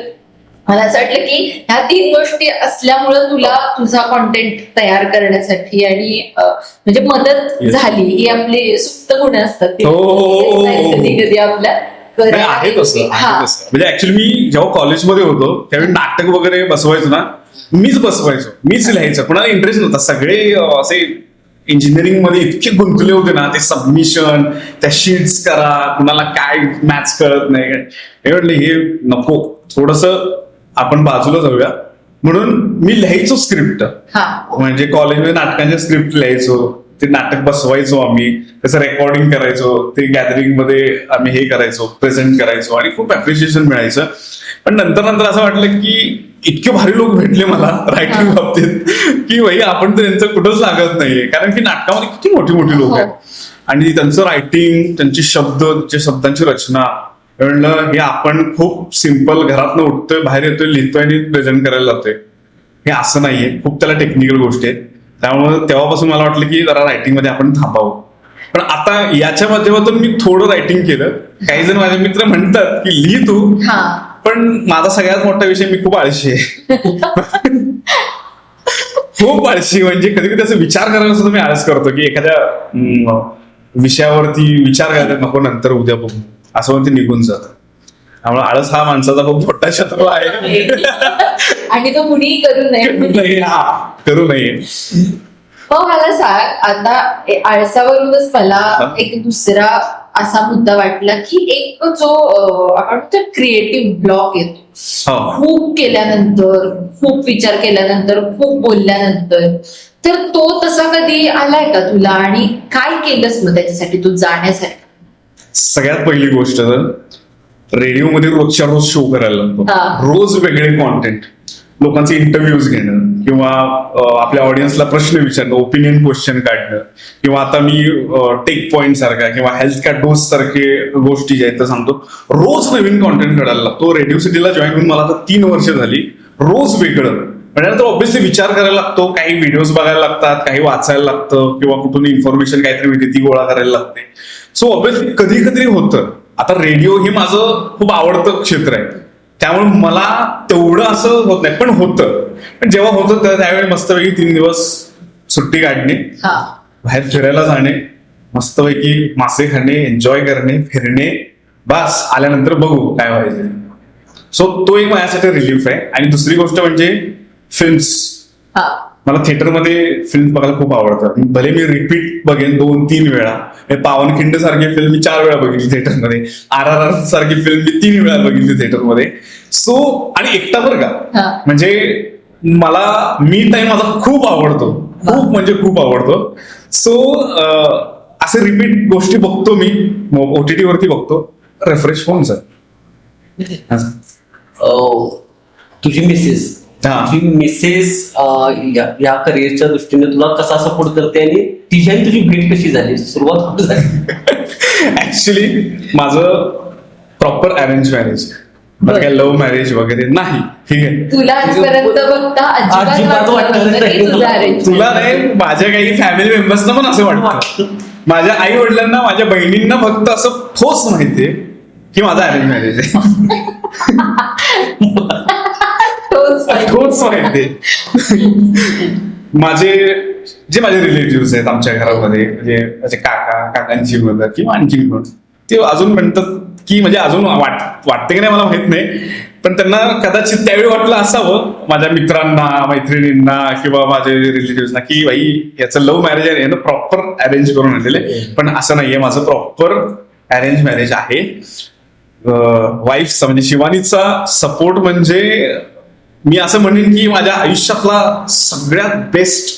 मला असं वाटलं की ह्या 3 गोष्टी असल्यामुळं तुला तुझा कॉन्टेंट तयार करण्यासाठी आणि म्हणजे मदत झाली. ही आपली सुप्त गुण असतात ती कधी कधी आपल्या आहे तसं. म्हणजे ऍक्च्युली मी जेव्हा कॉलेजमध्ये होतो त्यावेळी नाटक वगैरे बसवायचो ना, मीच बसवायचो, मीच लिहायचं, कोणाला इंटरेस्ट नव्हता. सगळे असे इंजिनिअरिंग मध्ये इतके गुंतले होते ना, ते सबमिशन, त्या शीट्स करा, कुणाला काय मॅथ्स कळत नाही, हे म्हटलं हे नको, थोडस आपण बाजूला जाऊया. म्हणून मी लिहायचो स्क्रिप्ट, म्हणजे कॉलेजमध्ये नाटकांचे स्क्रिप्ट लिहायचो, ते नाटक बसवायचो आम्ही, त्याचं रेकॉर्डिंग करायचो, ते गॅदरिंग मध्ये आम्ही हे करायचो, प्रेझेंट करायचो आणि खूप अप्रिशिएशन मिळायचं. पण नंतर असं वाटलं की इतके भारी लोक भेटले मला रायटिंग बाबतीत की भाई आपण तर त्यांचं कुठंच लागत नाहीये, कारण की नाटकामध्ये किती मोठी मोठी लोक आहेत आणि त्यांचं रायटिंग, त्यांची शब्द, त्यांच्या शब्दांची रचना, म्हणलं हे आपण खूप सिम्पल घरातनं उठतोय, बाहेर येतोय, लिहितोय आणि प्रेझेंट करायला जातोय, हे असं नाहीये. खूप त्याला टेक्निकल गोष्टी आहेत. त्यामुळे तेव्हापासून मला वाटलं की जरा रायटिंग मध्ये आपण थांबावं. पण आता याच्या माध्यमातून मी थोडं रायटिंग केलं. काही जण माझे मित्र म्हणतात की लिही तू, पण माझा सगळ्यात मोठा विषय, मी खूप आळशी आहे. खूप आळशी, म्हणजे कधी कधी असं विचार करायला सुद्धा मी आळस करतो की एखाद्या विषयावरती विचार करायला नको, नंतर उद्या बघू, असं म्हणते निघून जातं. त्यामुळे आळस हा माणसाचा खूप मोठा शत्रू आहे आणि तो कुणीही करू नये. करू नये. मग मला सांग आता आळसावरूनच मला एक दुसरा असा मुद्दा वाटला की एक जो आपण म्हणतो क्रिएटिव्ह ब्लॉक येतो खूप केल्यानंतर, खूप विचार केल्यानंतर, खूप बोलल्यानंतर, तर तो तसा कधी आलाय का तुला आणि काय केलंस मग त्याच्यासाठी तू जाण्यासाठी? सगळ्यात पहिली गोष्ट तर रेडिओमध्ये रोजच्या रोज शो करायला लागतो, रोज वेगळे कॉन्टेंट, लोकांचे इंटरव्ह्यूज घेणं किंवा आपल्या ऑडियन्सला प्रश्न विचारणं, ओपिनियन क्वेश्चन काढणं, किंवा आता मी टेक पॉइंट सारखा किंवा हेल्थ कॅट डोस सारखे गोष्टी ज्या आहेत सांगतो, रोज नवीन कॉन्टेंट काढायला लागतो. रेडिओ सिटीला जॉईन होऊन मला आता 3 वर्ष झाली. रोज वेगळं म्हणजे ऑब्व्हियसली विचार करायला लागतो, काही व्हिडिओज बघायला लागतात, काही वाचायला लागतं किंवा कुठून इन्फॉर्मेशन काहीतरी मिळते ती गोळा करायला लागते. सो ऑब्व्हियसली कधी कधी होतं. आता रेडिओ हे माझं खूप आवडतं क्षेत्र आहे, त्यामुळे मला तेवढं असं होत नाही, पण होतं. पण जेव्हा होतं त्यावेळी मस्तपैकी 3 दिवस सुट्टी काढणे, बाहेर फिरायला जाणे, मस्तपैकी मासे खाणे, एन्जॉय करणे, फिरणे, बस आल्यानंतर बघू काय व्हायचं. सो तो एक माझ्यासाठी रिलीफ आहे. आणि दुसरी गोष्ट म्हणजे फिल्म्स. मला थिएटरमध्ये फिल्म बघायला खूप आवडतात. भले मी रिपीट बघेन 2-3 वेळा. पावनखिंड सारखी फिल्म मी 4 वेळा बघितली थिएटरमध्ये, RRR सारखी फिल्म मी 3 वेळा बघितली थिएटरमध्ये. सो आणि एकटा बरं का, म्हणजे मला मी टाइम माझा खूप आवडतो, खूप म्हणजे खूप आवडतो. सो असे रिपीट गोष्टी बघतो मी, OTT वरती बघतो, रिफ्रेश होऊन जात. तुझी मिसेस या करिअरच्या दृष्टीने तुला कसा सपोर्ट करते आणि तिची आणि तुझी भेट कशी झाली, सुरुवात कुठे झाली? ऍक्च्युली माझं प्रॉपर अरेंज मॅरेज, मला काय लव्ह मॅरेज वगैरे नाही. ठीक आहे, तुला आजपर्यंत बघता अजिबात वाटलं की तुझं arrange तुला नाही, माझ्या काही फॅमिली मेंबर्सना पण असं वाटतं. माझ्या आई वडिलांना, माझ्या बहिणींना फक्त असं ठोस माहितीये की माझा अरेंज मॅरेज आहे. ठोस माहितीये. माझे रिलेटिव्ह आहेत आमच्या घरामध्ये, म्हणजे माझे काकांची मुलं किंवा आणखी कोण, ते अजून म्हणतात की म्हणजे अजून वाटते की नाही मला माहित नाही, पण त्यांना कदाचित त्यावेळी वाटलं असावं माझ्या मित्रांना, मैत्रिणींना किंवा माझ्या रिलेटिव्हना की भाई याचं लव्ह मॅरेज आहे ना, प्रॉपर अरेंज करून आणलेले. पण असं नाहीये, माझं प्रॉपर अरेंज मॅरेज आहे. वाईफचा म्हणजे शिवानीचा सपोर्ट म्हणजे मी असं म्हणेन की माझ्या आयुष्यातला सगळ्यात बेस्ट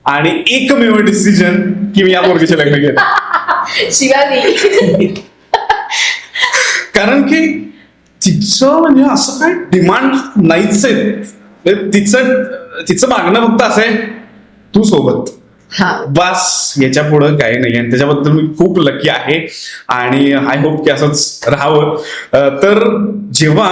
आणि एकमेव डिसिजन की मी या पोरगीचे लग्न केलं. शिवानी कारण की तिचं म्हणजे असं काय डिमांड नाहीच आहे. तिचं मागणं फक्त असं आहे, तू सोबत बस, याच्या पुढं काही नाही. आणि त्याच्याबद्दल मी खूप लकी आहे आणि आय होप की असंच राहावं. तर जेव्हा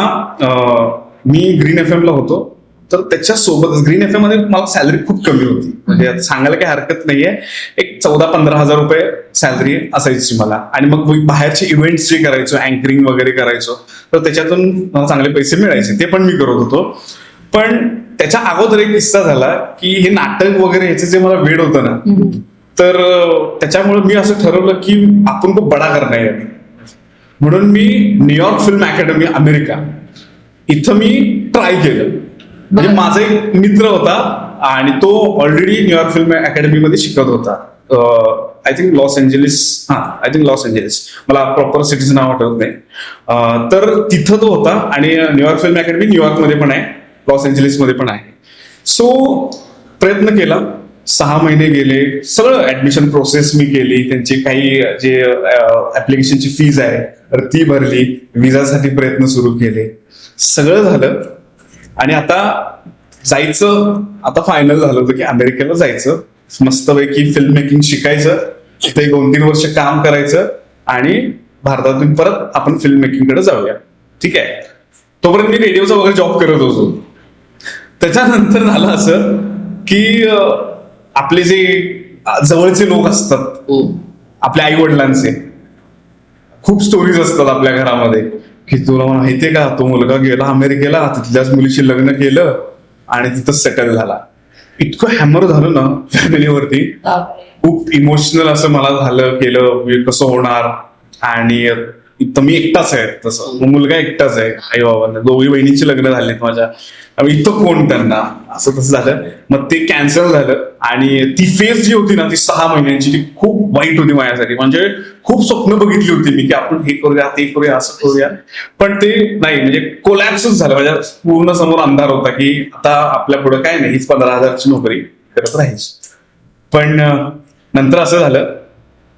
मी ग्रीन FM ला होतो, तर त्याच्यासोबत ग्रीन FM मध्ये मला सॅलरी खूप कमी होती, म्हणजे सांगायला काही हरकत नाहीये, एक 14-15 हजार रुपये सॅलरी असायची मला. आणि मग बाहेरचे इव्हेंट्स जे करायचो, अँकरिंग वगैरे करायचो, तर त्याच्यातून मला चांगले पैसे मिळायचे, ते पण मी करत होतो. पण त्याच्या अगोदर एक किस्सा झाला की हे नाटक वगैरे ह्याचं जे मला वेळ होतं ना, तर त्याच्यामुळे मी असं ठरवलं की आपण खूप बडा करणार आहे. म्हणून मी न्यूयॉर्क फिल्म अकॅडमी अमेरिका इथं मी ट्राय केलं. म्हणजे माझा एक मित्र होता आणि तो ऑलरेडी न्यूयॉर्क फिल्म अकॅडमीमध्ये शिकत होता. आय थिंक लॉस एंजेलिस, मला प्रॉपर सिटीचं नाव आठवत नाही. तर तिथं तो होता आणि न्यूयॉर्क फिल्म अकॅडमी न्यूयॉर्कमध्ये पण आहे, लॉस एंजेलिसमध्ये पण आहे. सो प्रयत्न केला, 6 महिने गेले, सगळं ऍडमिशन प्रोसेस मी केली, त्यांची काही जे ऍप्लिकेशनची फीज आहे तर ती भरली, विजासाठी प्रयत्न सुरू केले, सगळं झालं. आणि आता जायचं, आता फायनल झालं होतं की अमेरिकेला जायचं, मस्तपैकी फिल्म मेकिंग शिकायचं, तिथे 2-3 वर्ष काम करायचं आणि भारतातून परत आपण फिल्म मेकिंग कडे जाऊया. ठीक आहे, तोपर्यंत मी रेडिओचा वगैरे जॉब करत होतो. त्याच्यानंतर झालं असं की आपले जे जवळचे लोक असतात, आपल्या आई वडिलांचे खूप स्टोरीज असतात आपल्या घरामध्ये की तुला माहितीये का, तो मुलगा गेला अमेरिकेला, तिथल्याच मुलीशी लग्न केलं आणि तिथंच सेटल झाला. इतकं हॅमर झालं ना फॅमिलीवरती, खूप इमोशनल असं मला झालं, केलं कसं होणार. आणि इथं मी एकटाच आहे, तसं मुलगा एकटाच आहे, आई बाबांना 2 बहिणींची लग्न झालीत माझ्या, इथं कोण त्यांना, असं तसं झालं. मग ते कॅन्सल झालं आणि ती फेज जी होती ना ती 6 महिन्यांची ती खूप वाईट होती माझ्यासाठी. म्हणजे खूप स्वप्न बघितली होती मी की आपण हे करूया ते करूया असं करूया, पण ते नाही, म्हणजे कोलॅप्सच झालं. माझ्या पूर्ण समोर अंधार होता की आता आपल्या पुढे काय नाही, हीच 15,000ची नोकरी करत राहायची. पण नंतर असं झालं,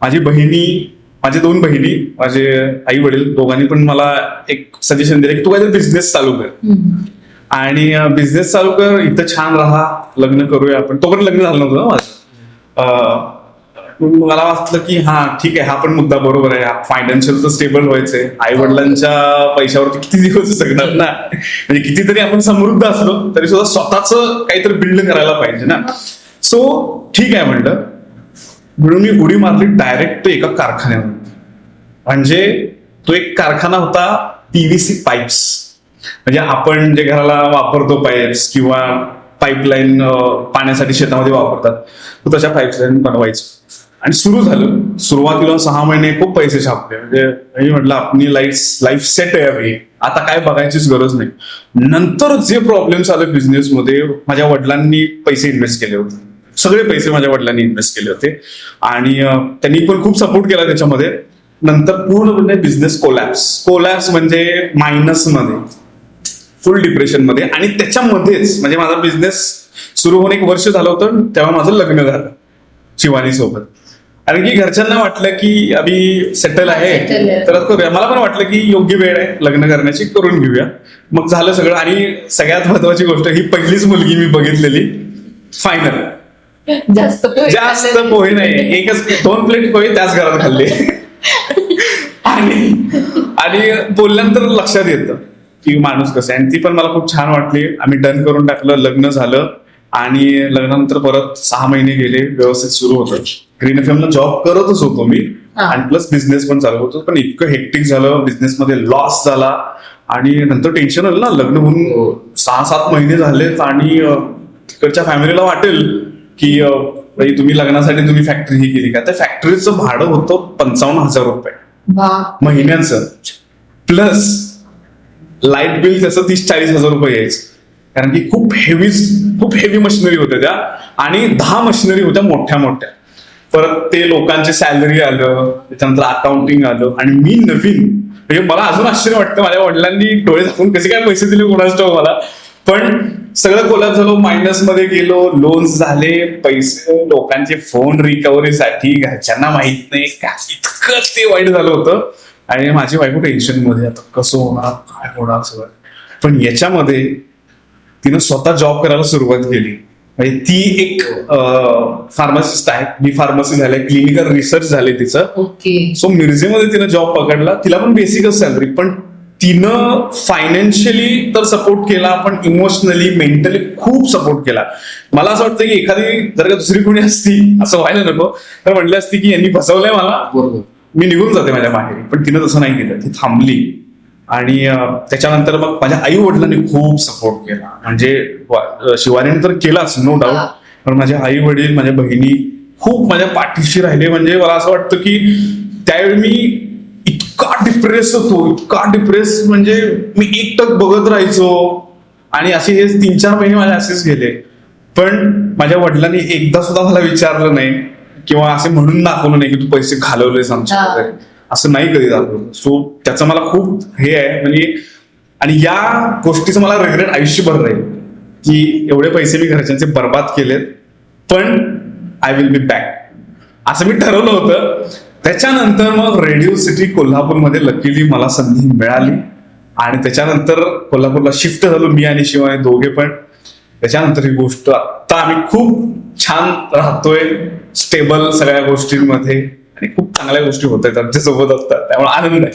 माझी 2 बहिणी, माझे आई वडील दोघांनी पण मला एक सजेशन दिलं की तू काहीतरी बिझनेस चालू कर आणि बिझनेस चालू कर, इथं छान राहा, लग्न करूया आपण. तो पण लग्न झालं नव्हतं ना माझं. मला वाटलं की हा ठीक आहे, हा पण मुद्दा बरोबर आहे, फायनान्शियल तर स्टेबल व्हायचंय, आई वडिलांच्या पैशावरती किती दिवस जगणार ना, म्हणजे कितीतरी आपण समृद्ध असलो तरी सुद्धा स्वतःच काहीतरी बिल्ड करायला पाहिजे ना. सो ठीक आहे म्हणलं, म्हणून मी उडी मारली डायरेक्ट एका कारखान्यावर. म्हणजे तो एक कारखाना होता PVC पाईप्स, म्हणजे आपण जे घराला वापरतो पाईप्स किंवा पाईपलाईन पाण्यासाठी शेतामध्ये वापरतात, तो तशा पाईपलाईन बनवायचो. आणि सुरू झालं. सुरुवातीला 6 महिने खूप पैसे छापले, म्हणजे मी म्हटलं आपली लाईफ सेट आहे अभी, आता काय बघायचीच गरज नाही. नंतर जे प्रॉब्लेम्स आले बिझनेसमध्ये, माझ्या वडिलांनी पैसे इन्व्हेस्ट केले होते, सगळे पैसे माझ्या वडिलांनी इन्व्हेस्ट केले होते आणि त्यांनी पण खूप सपोर्ट केला त्याच्यामध्ये. नंतर पूर्णपणे बिझनेस कोलॅप्स म्हणजे मायनस मध्ये, फुल डिप्रेशन मध्ये. आणि त्याच्यामध्येच म्हणजे माझा बिझनेस सुरू होऊन 1 वर्ष झालं होतं, तेव्हा माझं लग्न झालं शिवानी सोबत. कारण की घरच्यांना वाटलं की अभि सेटल आहे तर करूया. मला पण वाटलं की योग्य वेळ आहे लग्न करण्याची, करून घेऊया. मग झालं सगळं. आणि सगळ्यात महत्वाची गोष्ट, ही पहिलीच मुलगी मी बघितलेली फायनल. जास्त पोहे नाही, 2 प्लेट पोहे त्याच घरात खाल्ले. आणि बोलल्यानंतर लक्षात येतं की माणूस कसं आहे. आणि ती पण मला खूप छान वाटली. आम्ही डन करून टाकलं, लग्न झालं. आणि लग्नानंतर परत 6 महिने गेले, व्यवस्थित सुरू होतं. ग्रीन FM जॉब करतच होतो मी आणि प्लस बिझनेस पण चालू होतो. पण इतकं हेक्टिक झालं, बिझनेसमध्ये लॉस झाला आणि नंतर टेन्शन आलं ना. लग्न होऊन 6-7 महिने झालेत आणि तिकडच्या फॅमिलीला वाटेल की तुम्ही लग्नासाठी तुम्ही फॅक्टरी ही केली का. त्या फॅक्टरीचं भाडं होतं 55,000 रुपये महिन्याचं, प्लस लाईट बिल त्याचं 30-40,000 रुपये यायचं. कारण की खूप हेवी मशिनरी होत्या त्या आणि 10 मशिनरी होत्या मोठ्या मोठ्या. परत ते लोकांचे सॅलरी आलं, त्याच्यानंतर अकाउंटिंग आलं आणि मी नवीन. म्हणजे मला अजून आश्चर्य वाटतं, माझ्या वडिलांनी डोळे झाकून कसे काय पैसे दिले कोणाच ठाऊक मला. पण सगळं कोलॅप्स झालं, मायनस मध्ये गेलो, लोन्स झाले, पैसे, लोकांचे फोन रिकव्हरीसाठी घरच्यांना माहित नाही, इतकं ते वाईट झालं होतं. आणि माझी बायको टेन्शन मध्ये, आता कसं होणार, काय होणार सगळं. पण याच्यामध्ये तिनं स्वतः जॉब करायला सुरुवात केली. म्हणजे ती एक फार्मासिस्ट आहे, मी फार्मसी झाले, क्लिनिकल रिसर्च झाले तिचं. सो मिरजेमध्ये तिनं जॉब पकडला. तिला पण बेसिकच सॅलरी, पण तिनं फायनान्शियली तर सपोर्ट केला, पण इमोशनली, मेंटली खूप सपोर्ट केला. मला असं वाटतं की एखादी जर का दुसरी कोणी असती, असं व्हायला नको, तर म्हटलं असती की यांनी फसवलंय मला, मी निघून जाते माझ्या माहेरी. पण तिनं तसं नाही केलं, ती थांबली. आणि त्याच्यानंतर मग माझ्या आई वडिलांनी खूप सपोर्ट केला. म्हणजे शिवानीने तर केलाच, नो डाऊट, पण माझे आई वडील, माझ्या बहिणी खूप माझ्या पाठीशी राहिले. म्हणजे मला असं वाटतं की त्यावेळी मी इतका डिप्रेस म्हणजे मी एकटक बघत राहायचो. आणि असे हे 3-4 महिने माझे असेच गेले. पण माझ्या वडिलांनी एकदा सुद्धा मला विचारलं नाही किंवा असे म्हणून दाखवलं नाही की तू पैसे घालवलेस आमच्या वगैरे, असं नाही कधी दाखवलं. सो त्याचं मला खूप हे आहे म्हणजे. आणि या गोष्टीचं मला रिग्रेट आयुष्यभर राहील की एवढे पैसे मी घरच्यांचे बर्बाद केलेत, पण आय विल बी बॅक, असं मी ठरवलं होतं. त्याच्यानंतर मग रेडिओ सिटी कोल्हापूरमध्ये लकीली मला संधी मिळाली आणि त्याच्यानंतर कोल्हापूरला शिफ्ट झालो मी आणि शिवानी दोघे पण. त्याच्यानंतर ही गोष्ट आता आम्ही खूप छान राहतोय, स्टेबल सगळ्या गोष्टींमध्ये आणि खूप चांगल्या गोष्टी होत आहेत आमच्यासोबत असतात, त्यामुळे आनंद आहे.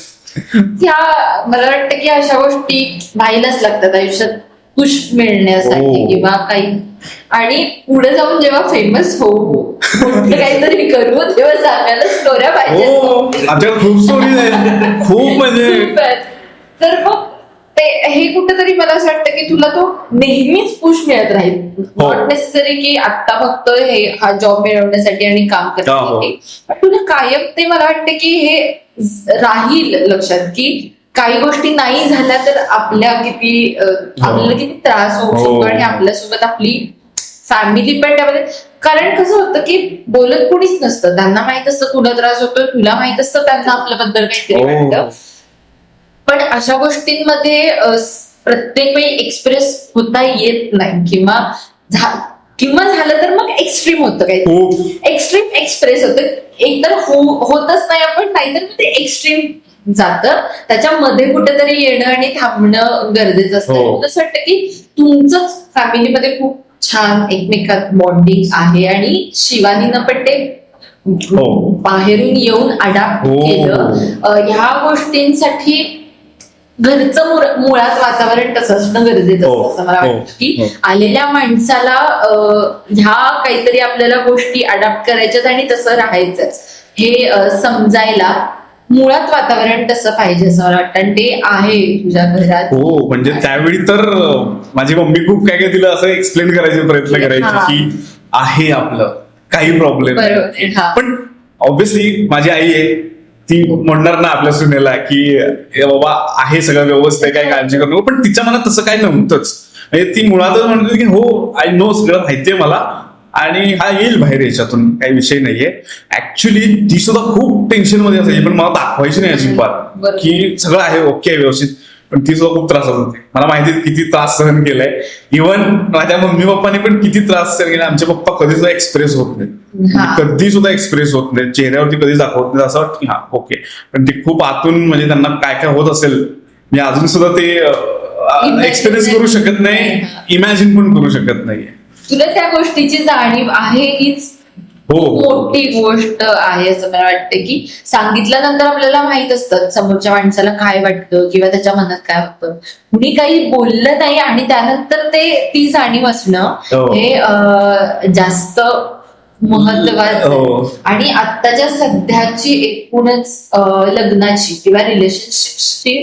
मला वाटतं की अशा गोष्टी व्हायलाच लागतात आयुष्यात, खुश मिळण्यासाठी किंवा काही. आणि पुढे जाऊन जेव्हा फेमस होऊ, काहीतरी करू, तेव्हा सांगायला स्टोऱ्या पाहिजे. आमच्या खूप स्टोरीज आहेत, खूप म्हणजे. तर मग हे कुठेतरी मला असं वाटतं की तुला तो नेहमीच पुश मिळत राहील. नॉट नेसेसरी की आता फक्त हा जॉब मिळवण्यासाठी आणि काम करण्यासाठी, पण तुला कायम ते मला वाटतं की हे राहील लक्षात की काही गोष्टी नाही झाल्या तर आपल्याला किती त्रास होऊ शकतो आणि आपल्यासोबत आपली फॅमिली पण त्यामध्ये, कारण कसं होतं की बोलत कुणीच नसतं, त्यांना माहित असतं तुला त्रास होतो, तुला माहित असतं त्यांना आपल्याबद्दल काहीतरी वाटतं, पण अशा गोष्टींमध्ये प्रत्येक वेळी एक्सप्रेस होता येत नाही, किंवा झालं तर मग एक्स्ट्रीम होतं काही, एक्स्ट्रीम एक्सप्रेस होतं, एकतर होतच नाही आपण, नाहीतर ते एक्स्ट्रीम जातं, त्याच्यामध्ये कुठेतरी येणं आणि थांबणं गरजेचं असतं. मला असं वाटतं की तुमचंच फॅमिलीमध्ये खूप छान एकमेकात बॉन्डिंग आहे आणि शिवानीनं पण ते बाहेरून येऊन अडॅप्ट केलं. ह्या गोष्टींसाठी घरचं मुळात वातावरण तसं असणं गरजेचं असतं असं मला वाटतं की आलेल्या माणसाला ह्या काहीतरी आपल्याला गोष्टी अडॅप्ट करायच्यात आणि तसं राहायचंच हे समजायला मुळात वातावरण तसं पाहिजे असं मला वाटतं, आणि ते आहे तुझ्या घरात. हो, म्हणजे त्यावेळी तर माझी मम्मी खूप काय काय तिला असं एक्सप्लेन करायचे प्रयत्न करायचे की आहे आपलं काही प्रॉब्लेम, पण ऑब्व्हियसली माझी आई आहे, ती म्हणणार ना आपल्या सुनेला की बाबा आहे सगळं व्यवस्थित, काय काळजी करू नको, पण तिच्या मनात तसं काही नव्हतंच. म्हणजे ती मुळातच म्हणते की हो आय नो, सगळं माहितीये मला आणि हा येईल बाहेर, याच्यातून काही विषय नाहीये. ऍक्च्युली ती सुद्धा खूप टेन्शन मध्ये असायची, पण मला दाखवायची नाही अजिबात की सगळं आहे ओके व्यवस्थित, पण ती सुद्धा खूप त्रास होते. मला माहिती किती त्रास सहन केलाय, इव्हन माझ्या मम्मी पप्पाने पण किती त्रास सहन केला. आमचे पप्पा कधी सुद्धा एक्सप्रेस होत नाही, कधी सुद्धा एक्सप्रेस होत नाही, चेहऱ्यावरती कधीच दाखवत नाही, असं वाटतं हा ओके, पण ते खूप आतून म्हणजे त्यांना काय काय होत असेल मी अजून सुद्धा ते एक्सपिरियन्स करू शकत नाही, इमॅजिन पण करू शकत नाहीये. तुला त्या गोष्टीची जाणीव आहे हीच मोठी गोष्ट आहे असं मला वाटतं की सांगितल्यानंतर आपल्याला माहित असतं समोरच्या माणसाला काय वाटतं किंवा त्याच्या मनात काय होतं, कुणी काही बोललं नाही आणि त्यानंतर ती जाणीव असणं हे जास्त महत्वाचं. आणि आत्ताच्या सध्याची एकूणच लग्नाची किंवा रिलेशनशिपची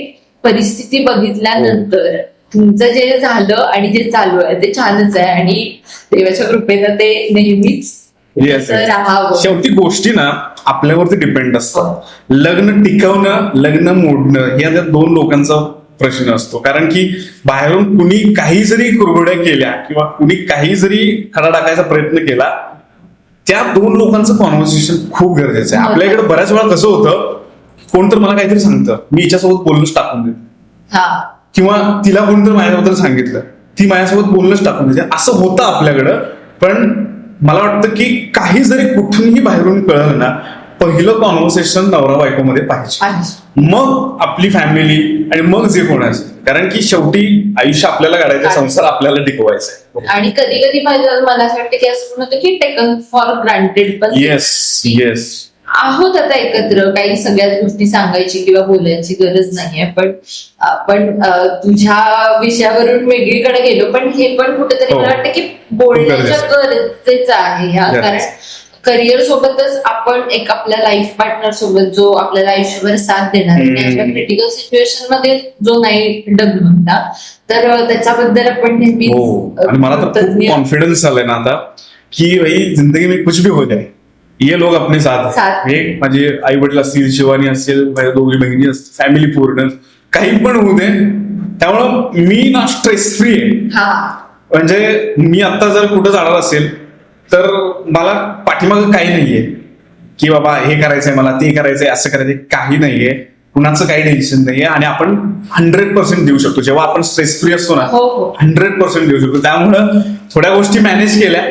परिस्थिती बघितल्यानंतर तुमचं जे झालं आणि जे चालू आहे ते छानच आहे आणि देवाच्या कृपेनं ते नेहमीच राहावं. शेवटी गोष्टी ना आपल्यावरती डिपेंड असतात. लग्न टिकवणं, लग्न मोडणं या त्या दोन लोकांचा प्रश्न असतो. कारण की बाहेरून कुणी काही जरी कुरघोड्या केल्या किंवा कुणी काही जरी खडा टाकायचा प्रयत्न केला, त्या दोन लोकांचं कॉन्व्हर्सेशन खूप गरजेचं आहे. आपल्या इकडे बऱ्याच वेळा कसं होतं, कोण तर मला काहीतरी सांगतं, मी हिच्यासोबत बोलणंच टाकून देते, किंवा तिला कोणतरी माझ्याबद्दल सांगितलं, ती माझ्यासोबत बोलणंच टाकून देते, असं होतं आपल्याकडं. पण मला वाटतं की काही जरी कुठूनही बाहेरून कळलं ना, पहिलं कॉन्व्हर्सेशन नवरा बायकोमध्ये पाहिजे, मग आपली फॅमिली आणि मग जे कोणाचं, कारण की शेवटी आयुष्य आपल्याला काढायचं, संसार आपल्याला टिकवायचा आहे. आणि कधी कधी मला असं वाटतं की असं होतं की टेकन फॉर ग्रांटेड, पण येस आहोत आता एकत्र, काही सगळ्याच गोष्टी सांगायची किंवा बोलायची गरज नाहीये. पण तुझ्या विषयावरून वेगळीकडे गेलो, पण हे पण कुठेतरी मला वाटतं की बोलण्याचं गरजेचं आहे ह्या, कारण करिअर सोबतच आपण एक आपल्या लाईफ पार्टनर सोबत जो आपल्याला आयुष्यभर साथ देणार आहे, क्रिटिकल सिच्युएशन मध्ये जो नाही डगमगला, तर त्याच्याबद्दल आपण नेहमी. आणि मला तर खूप कॉन्फिडन्स आलाय ना आता की भाई जिंदगी में कुछ भी हो जाए, ये लोग अपने साथ हे माझे आई वडील असतील, शिवानी असेल, माझ्या दोघी बहिणी असतील, फॅमिली पूर्ण काही पण होऊ दे. त्यामुळं मी ना स्ट्रेस फ्री आहे. म्हणजे मी आता जर कुठं जाणार असेल तर मला पाठीमागं काही नाहीये की बाबा हे करायचंय मला, ते करायचंय, असं करायचंय, काही नाहीये, कुणाचं काही टेन्शन नाहीये. आणि आपण 100% देऊ शकतो जेव्हा आपण स्ट्रेस फ्री असतो ना, 100% देऊ शकतो. त्यामुळं थोड्या गोष्टी मॅनेज केल्या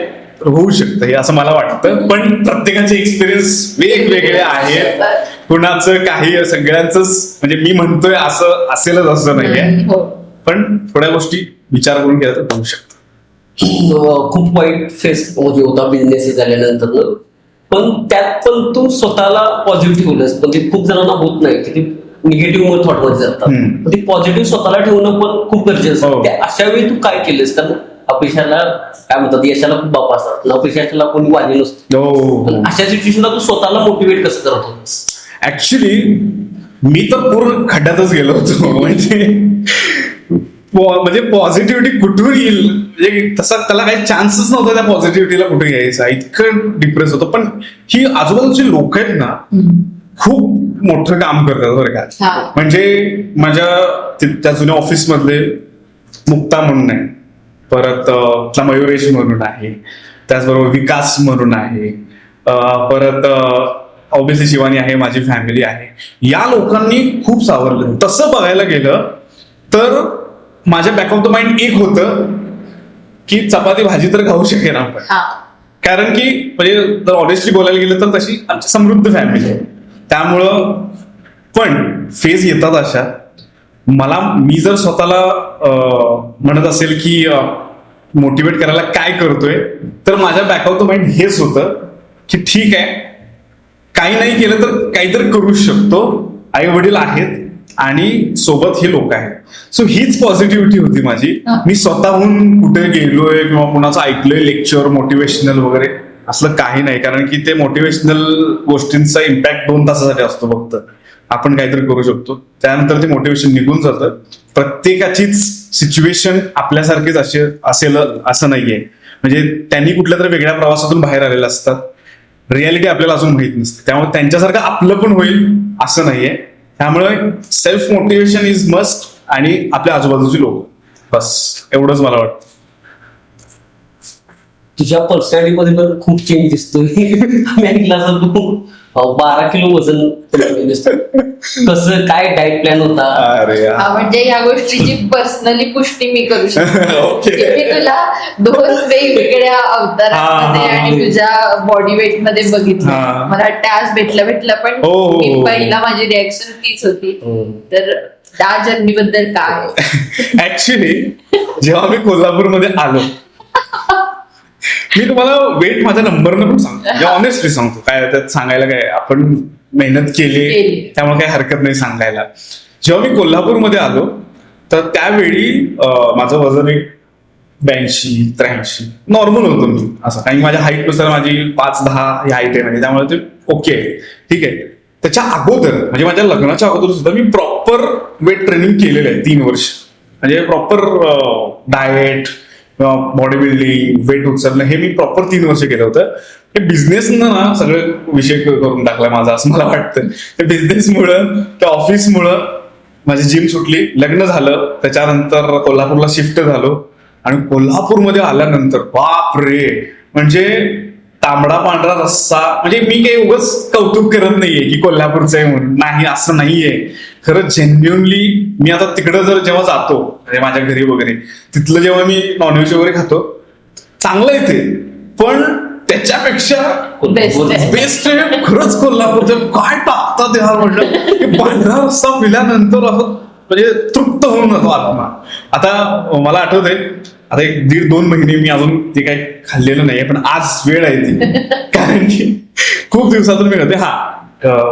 तर होऊ शकतं हे असं मला वाटतं. पण प्रत्येकाचे एक्सपिरियन्स वेगवेगळे आहेत, कुणाचं काही, सगळ्यांच म्हणजे मी म्हणतोय असं असेलच असं नाहीये, पण थोड्या गोष्टी विचार करून केल्या तर होऊ शकतं. खूप वाईट फेस म्हणजे होता बिझनेस झाल्यानंतर, पण त्यात पण तू स्वतःला पॉझिटिव्ह ठेवलंस. पण ते खूप जणांना होत नाही की ते निगेटिव्ह थॉट मध्ये जातात. ते पॉझिटिव्ह स्वतःला ठेवणं पण खूप गरजेचं असतं. अशा वेळी तू काय केलंस? कारण अपयशाला काय म्हणतात, यशाला खूप बाप असतात, अपयशाला कोणी वाली नसतो. अशा सिच्युएशनला तू स्वतःला मोटिवेट कसं करत होतास? ऍक्च्युली मी तर पूर्ण खड्ड्यातच गेलो होतो. म्हणजे पॉझिटिव्हिटी कुठून येईल म्हणजे तसा त्याला काही चान्सच नव्हता त्या पॉझिटिव्हिटीला कुठे यायचा, इतकं डिप्रेस होतं. पण ही आजूबाजूची लोक आहेत ना खूप मोठं काम करतात बरं का. म्हणजे माझ्या त्या जुन्या ऑफिस मधले मुक्ता म्हणून आहे, परत आपला मयुरेश म्हणून आहे, त्याचबरोबर विकास म्हणून आहे, परत ऑब्विसली शिवानी आहे, माझी फॅमिली आहे. या लोकांनी खूप सावरलं. तसं बघायला गेलं तर माझ्या बॅक ऑफ द माइंड एक होतं की चपाती भाजी तर खाऊ शकेन आपण, हा. कारण की म्हणजे जर ऑनेस्टली बोलायला गेलं तर तशी आमची समृद्ध फॅमिली आहे. त्यामुळं पण फेज येतात अशा. मी जर स्वतःला म्हणत असेल की मोटिवेट करायला काय करतोय, तर माझ्या बॅक ऑफ द माइंड हेच होतं की ठीक आहे, काही नाही केलं तर काहीतरी करूच शकतो. आई वडील आहेत आणि सोबत हे लोक आहेत. सो हीच पॉझिटिव्हिटी होती माझी. मी स्वतःहून कुठे गेलोय किंवा कुणाचं ऐकलंय लेक्चर मोटिवेशनल वगैरे असलं काही नाही, कारण की ते मोटिवेशनल गोष्टींचा इम्पॅक्ट 2 तासासाठी असतो फक्त. आपण काहीतरी करू शकतो, त्यानंतर ते मोटिवेशन निघून जातं. प्रत्येकाचीच सिच्युएशन आपल्यासारखीच असेल असं नाहीये. म्हणजे त्यांनी कुठल्या तरी वेगळ्या प्रवासातून बाहेर आलेले असतात, रियालिटी आपल्याला अजून माहित नसते. त्यामुळे त्यांच्यासारखं आपलं पण होईल असं नाहीये. त्यामुळे सेल्फ मोटिवेशन इज मस्ट, आणि आपल्या आजूबाजूची लोक, बस एवढंच मला वाटतं. तुझ्या पर्सनॅलिटीमध्ये पण खूप चेंज दिसतोय. आम्ही ऐकला तर तू 12 किलो वजन कमी दिसतो. कसं काय डाएट प्लॅन होता? अरे यार. हा, म्हणजे या गोष्टीची पर्सनली पुष्टी मी करू शकते. ओके. की मी तुला 2 वेगवेगळ्या अवतारामध्ये हा. आणि तुझ्या बॉडी वेट मध्ये बघितलं. हा. मला वाटतं आज भेटलं पण हो, हो, मी हो. पहिला माझी रिॲक्शन तीच होती. हम्म. तर त्या जर्नी बद्दल काय? ऍक्च्युली जेव्हा मी कोल्हापूरमध्ये आलो, मी तुम्हाला वेट माझ्या नंबरनं पण सांगतो, म्हणजे ऑनेस्टली सांगतो. काय त्यात सांगायला काय, आपण मेहनत केली त्यामुळे काही हरकत नाही सांगायला. जेव्हा मी कोल्हापूरमध्ये आलो तर त्यावेळी माझं वजन एक 82-83 नॉर्मल होतं मी असं, कारण माझ्या हाईटनुसार माझी 5'10" ही हाईट आहे म्हणजे, त्यामुळे ते ओके आहे, ठीक आहे. त्याच्या अगोदर म्हणजे माझ्या लग्नाच्या अगोदर सुद्धा मी प्रॉपर वेट ट्रेनिंग केलेलं आहे 3 वर्ष. म्हणजे proper diet, body building, weight उचलणं हे मी प्रॉपर 3 वर्ष केलं होतं. हे बिझनेसनं ना सगळं विषय करून टाकला माझा, असं मला वाटतं. ते बिझनेसमुळं, त्या ऑफिसमुळं माझी जिम सुटली, लग्न झालं, त्याच्यानंतर कोल्हापूरला शिफ्ट झालो. आणि कोल्हापूरमध्ये आल्यानंतर बाप रे, म्हणजे तांबडा पांढरा रस्सा. म्हणजे मी काही उगाच कौतुक करत नाहीये की कोल्हापूरचं आहे म्हणून, नाही असं नाहीये. खरं जेन्युनली मी आता तिकडं जर जेव्हा जातो म्हणजे माझ्या घरी वगैरे, तिथलं जेव्हा मी नॉनव्हेज वगैरे खातो, चांगलं आहे ते, पण त्याच्यापेक्षा बेस्ट आहे खरंच कोल्हापूरचं. काय टाकतात यार म्हटलं, पांढरा रस्सा पिल्यानंतर असं म्हणजे तृप्त होऊन जातो आत्मा. आता मला आठवतंय, आता 1.5-2 महिने मी अजून ते काही खाल्लेलं नाहीये, पण आज वेळ आहे ती, कारण की खूप दिवसातून मी होते.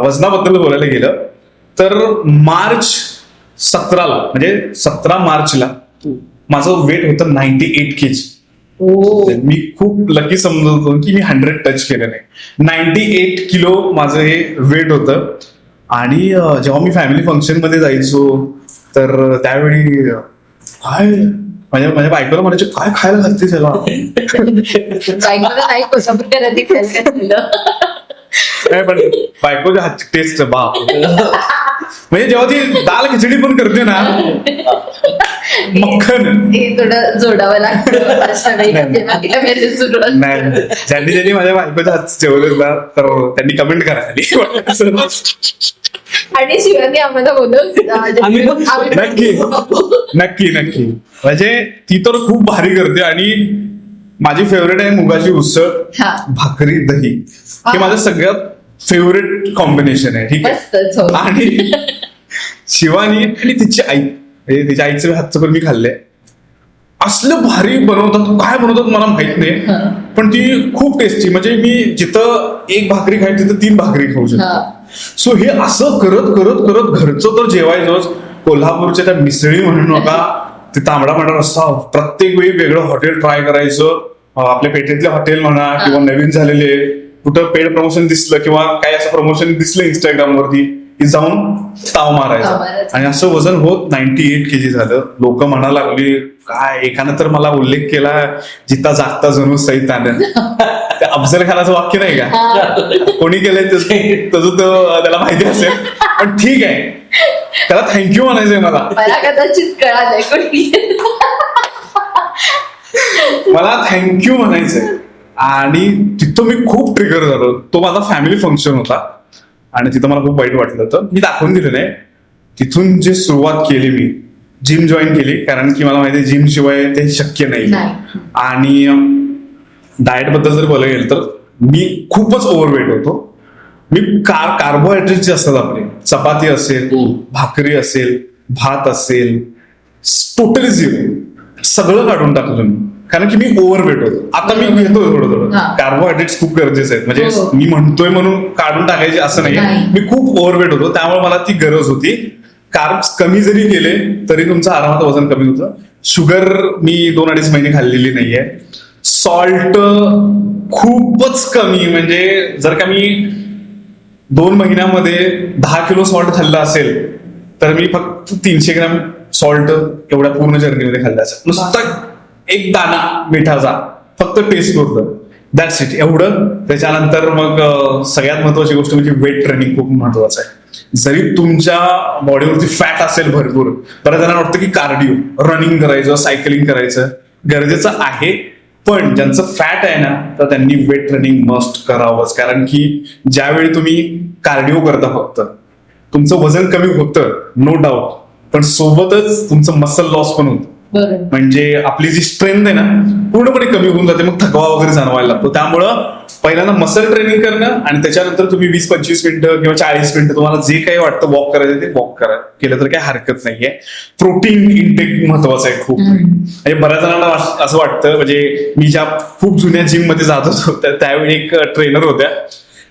वजनाबद्दल बोलायला गेलं तर मार्च 17ला म्हणजे 17 मार्चला माझं वेट होतं 98 kg. मी खूप लकी समजतो की मी 100 टच केलं नाही. 98 किलो माझं हे वेट होतं. आणि जेव्हा मी फॅमिली फंक्शन मध्ये जायचो तर त्यावेळी काय माझ्या बायकोला म्हणायचे, काय खायला घालते त्याला. बायकोला नाही कोल्हापूरकर आधी खायला घातलेलं. नाही, पण बायकोच्या हातची टेस्ट बाप. म्हणजे जेव्हा ती दाल खिचडी पण करते ना, मक्खन ते थोडं जोडावं लागतं अशा वेळी जेव्हा तिला message सुरू असतो. नाही, ज्यांनी माझ्या बायकोच्या हात जेवलं ना तर त्यांनी कमेंट करा. आणि शिवानी आम्हाला आम्ही पण नक्की नक्की. म्हणजे ती तर खूप भारी करते. आणि माझी फेवरेट आहे मुगाची उसळ, हा. भाकरी दही. हे माझं सगळ्यात फेवरेट कॉम्बिनेशन आहे, ठीक मस्तच हो. आहे. आणि शिवानी आणि तिची आई, म्हणजे तिच्या आईचं हातचं पण मी खाल्लंय. असलं भारी बनवतात, काय बनवतात मला माहित नाही, पण ती खूप टेस्टी. म्हणजे मी जिथं 1 भाकरी खाईल तिथं 3 भाकरी खाऊ शकतो. सो हे असं करत करत करत घरचं तर जेवायचंच. कोल्हापूरच्या त्या मिसळी म्हणू नका, ते तांबडा पांढरा रस्सा, प्रत्येक वेळी वेगळं हॉटेल ट्राय करायचं. आपल्या पेठेतले हॉटेल म्हणा किंवा नवीन झालेले कुठं पेड प्रमोशन दिसलं किंवा काही असं प्रमोशन दिसलं इंस्टाग्रामवरती की जाऊन ताव मारायचा. आणि असं वजन होत 98 kg झालं. लोक म्हणा लागली, काय एकानं तर मला उल्लेख केला, जिता जागता जणू सैतानं. ते अफजल खानाचं वाक्य नाही का, कोणी केलंय तसं त्याला माहिती असेल, पण ठीक आहे, त्याला थँक्यू म्हणायचंय मला. मला कदाचित कळालंय कोणी. मला थँक्यू म्हणायचंय. आणि तिथं मी खूप ट्रिगर झालो. तो माझा फॅमिली फंक्शन होता आणि तिथं मला खूप वाईट वाटलं होतं. मी दाखवून दिलं नाही. तिथून जे सुरुवात केली मी जिम जॉईन केली, कारण की मला माहिती आहे जिम शिवाय ते शक्य नाही. आणि डाएट बद्दल जर बोलायला गेलं तर मी खूपच ओव्हरवेट होतो. मी कार्बोहायड्रेट जे असतात आपले, चपाती असेल, भाकरी असेल, भात असेल, टोटली झिरो सगळं काढून टाकलं मी, कारण की मी ओव्हरवेट होतो. आता मी घेतो थोडं थोडं. कार्बोहायड्रेट्स खूप गरजेचे आहेत, म्हणजे मी म्हणतोय म्हणून काढून टाकायचे असं नाहीये. मी खूप ओव्हरवेट होतो, त्यामुळे मला ती गरज होती. कार्ब्स कमी जरी केले तरी तुमचं आरामात वजन कमी होतं. शुगर मी 2-2.5 महिने खाल्लेली नाहीये. सॉल्ट खूपच कमी, म्हणजे जर का मी 2 महिन्यामध्ये 10 किलो सॉल्ट खाल्लं असेल तर मी फक्त 300 ग्रॅम सॉल्ट एवढ्या पूर्ण जर्नीमध्ये खाल्लं असेल. नुसतं एक दाणा मिठाचा, फक्त टेस्ट होतं, दॅट्स इट, एवढं. त्याच्यानंतर मग सगळ्यात महत्वाची गोष्ट म्हणजे वेट ट्रेनिंग खूप महत्वाचं आहे. जरी तुमच्या बॉडीवरती फॅट असेल भरपूर, बऱ्याच जणांना वाटतं की कार्डिओ, रनिंग करायचं, सायकलिंग करायचं गरजेचं आहे, पण ज्यांचं फॅट आहे ना तर त्यांनी वेट ट्रेनिंग मस्ट करावंच. कारण की ज्यावेळी तुम्ही कार्डिओ करता फक्त तुमचं वजन कमी होतं, नो डाऊट, पण सोबतच तुमचं मसल लॉस पण होतं. म्हणजे आपली जी स्ट्रेंथ आहे ना पूर्णपणे कमी होऊन जाते, मग थकवा वगैरे जाणवायला लागतो. त्यामुळं पहिल्यांदा मसल ट्रेनिंग करणं आणि त्याच्यानंतर तुम्ही 20-25 मिनिटं किंवा 40 मिनिटं तुम्हाला जे काही वाटतं वॉक करायचं ते वॉक करा, केलं तर काही हरकत नाहीये. प्रोटीन इंटेक महत्वाचं आहे खूप. म्हणजे बऱ्याच जणांना असं वाटतं, म्हणजे मी ज्या खूप जुन्या जिम मध्ये जात होतो त्यावेळी एक ट्रेनर होत्या,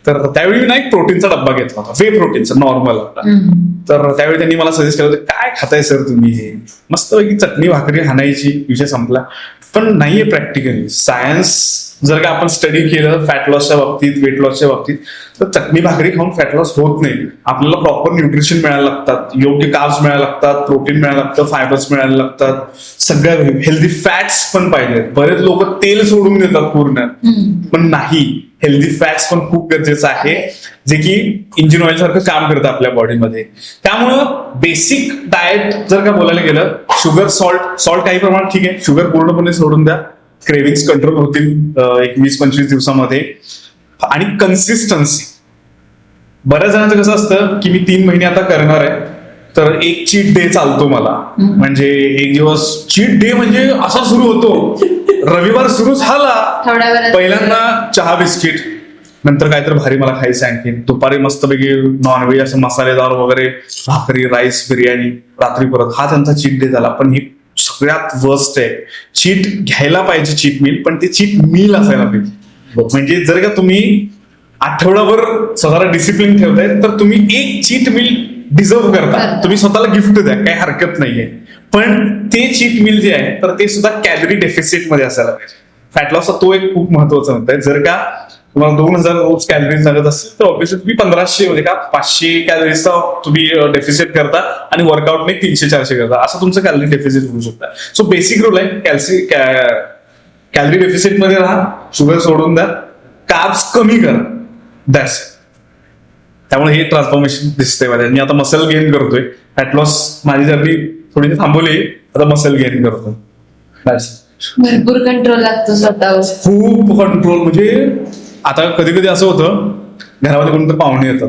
तर त्यावेळी मी ना एक प्रोटीनचा डब्बा घेतला होता, वे प्रोटीनचा नॉर्मल. तर त्यावेळी त्यांनी मला सजेस्ट केलं होतं, काय खाताय सर तुम्ही, हे मस्तपैकी चटणी भाकरी हाणायची, विषय संपला. पण नाहीये प्रॅक्टिकली सायन्स. जर का आपण स्टडी केलं फॅट लॉसच्या बाबतीत, वेट लॉसच्या बाबतीत, तर चटणी भाकरी खाऊन फॅट लॉस होत नाही. आपल्याला प्रॉपर न्यूट्रिशन मिळायला लागतात, योग्य कार्ब्स मिळायला लागतात, प्रोटीन मिळायला लागतं, फायबर्स मिळायला लागतात, सगळ्या हेल्दी फॅट्स पण पाहिजे. बरेच लोक तेल सोडून देतात पूर्ण, पण नाही, हेल्दी फॅट्स पण खूप गरजेचं आहे, जे की इंजिन ऑइल सारखं काम करतं आपल्या बॉडीमध्ये. त्यामुळं बेसिक डाएट जर का बोलायला गेलं, शुगर, सॉल्ट काही प्रमाणात ठीक आहे, शुगर पूर्णपणे सोडून द्या, क्रेविंग्स कंट्रोल होतील एक 20-25 दिवसामध्ये. आणि कन्सिस्टन्सी, बऱ्याच जणांचं कसं असतं की मी 3 महिने आता करणार आहे, तर एक चीट डे चालतो मला. म्हणजे एक दिवस चीट डे म्हणजे असा सुरू होतो, रविवार सुरू झाला, पहिल्यांदा चहा बिस्किट, नंतर काहीतरी भारी मला खायचं आणखी, दुपारी मस्तपैकी नॉनव्हेज असं मसालेदार वगैरे, भाकरी, राईस, बिर्याणी, रात्री परत. हा त्यांचा चीट डे झाला. पण ही सगळ्यात वर्स्ट आहे. चीट घ्यायला पाहिजे चीट मील, पण ते चीट मील असायला पाहिजे. म्हणजे जर का तुम्ही आठवडाभर स्वतःला डिसिप्लिन ठेवताय तर तुम्ही एक चीट मील डिझर्व करता. तुम्ही स्वतःला गिफ्ट द्या, काही हरकत नाहीये, पण ते चीट मील जे आहे तर ते सुद्धा कॅलरी डेफिसिट मध्ये असायला पाहिजे. फॅट लॉसचा तो एक खूप महत्वाचा मुद्दा आहे. जर का तुम्हाला 2000 रोज कॅलरीज लागत असेल तर ऑब्व्हियसली तुम्ही 1500 म्हणजे का 500 कॅलरीजचा तुम्ही डेफिसिट करता आणि वर्कआउटने 300-400 करता, असं तुमचं कॅलरी डेफिसिट होऊ शकतं. सो बेसिक रूल आहे, कॅलरी डेफिसिट मध्ये राहा, शुगर सोडून द्या, कार्ब्स कमी करा, दॅट्स. त्यामुळे हे ट्रान्सफॉर्मेशन दिसतंय माझ्या. मी आता मसल गेन करतोय. फॅट लॉस माझी जर्नी थोडी थांबवली, आता मसल गेन करतोय. भरपूर कंट्रोल लागतो स्वतःवर, खूप कंट्रोल. म्हणजे आता कधी कधी असं होतं, घरामध्ये कोणतं पाहुणे येतात,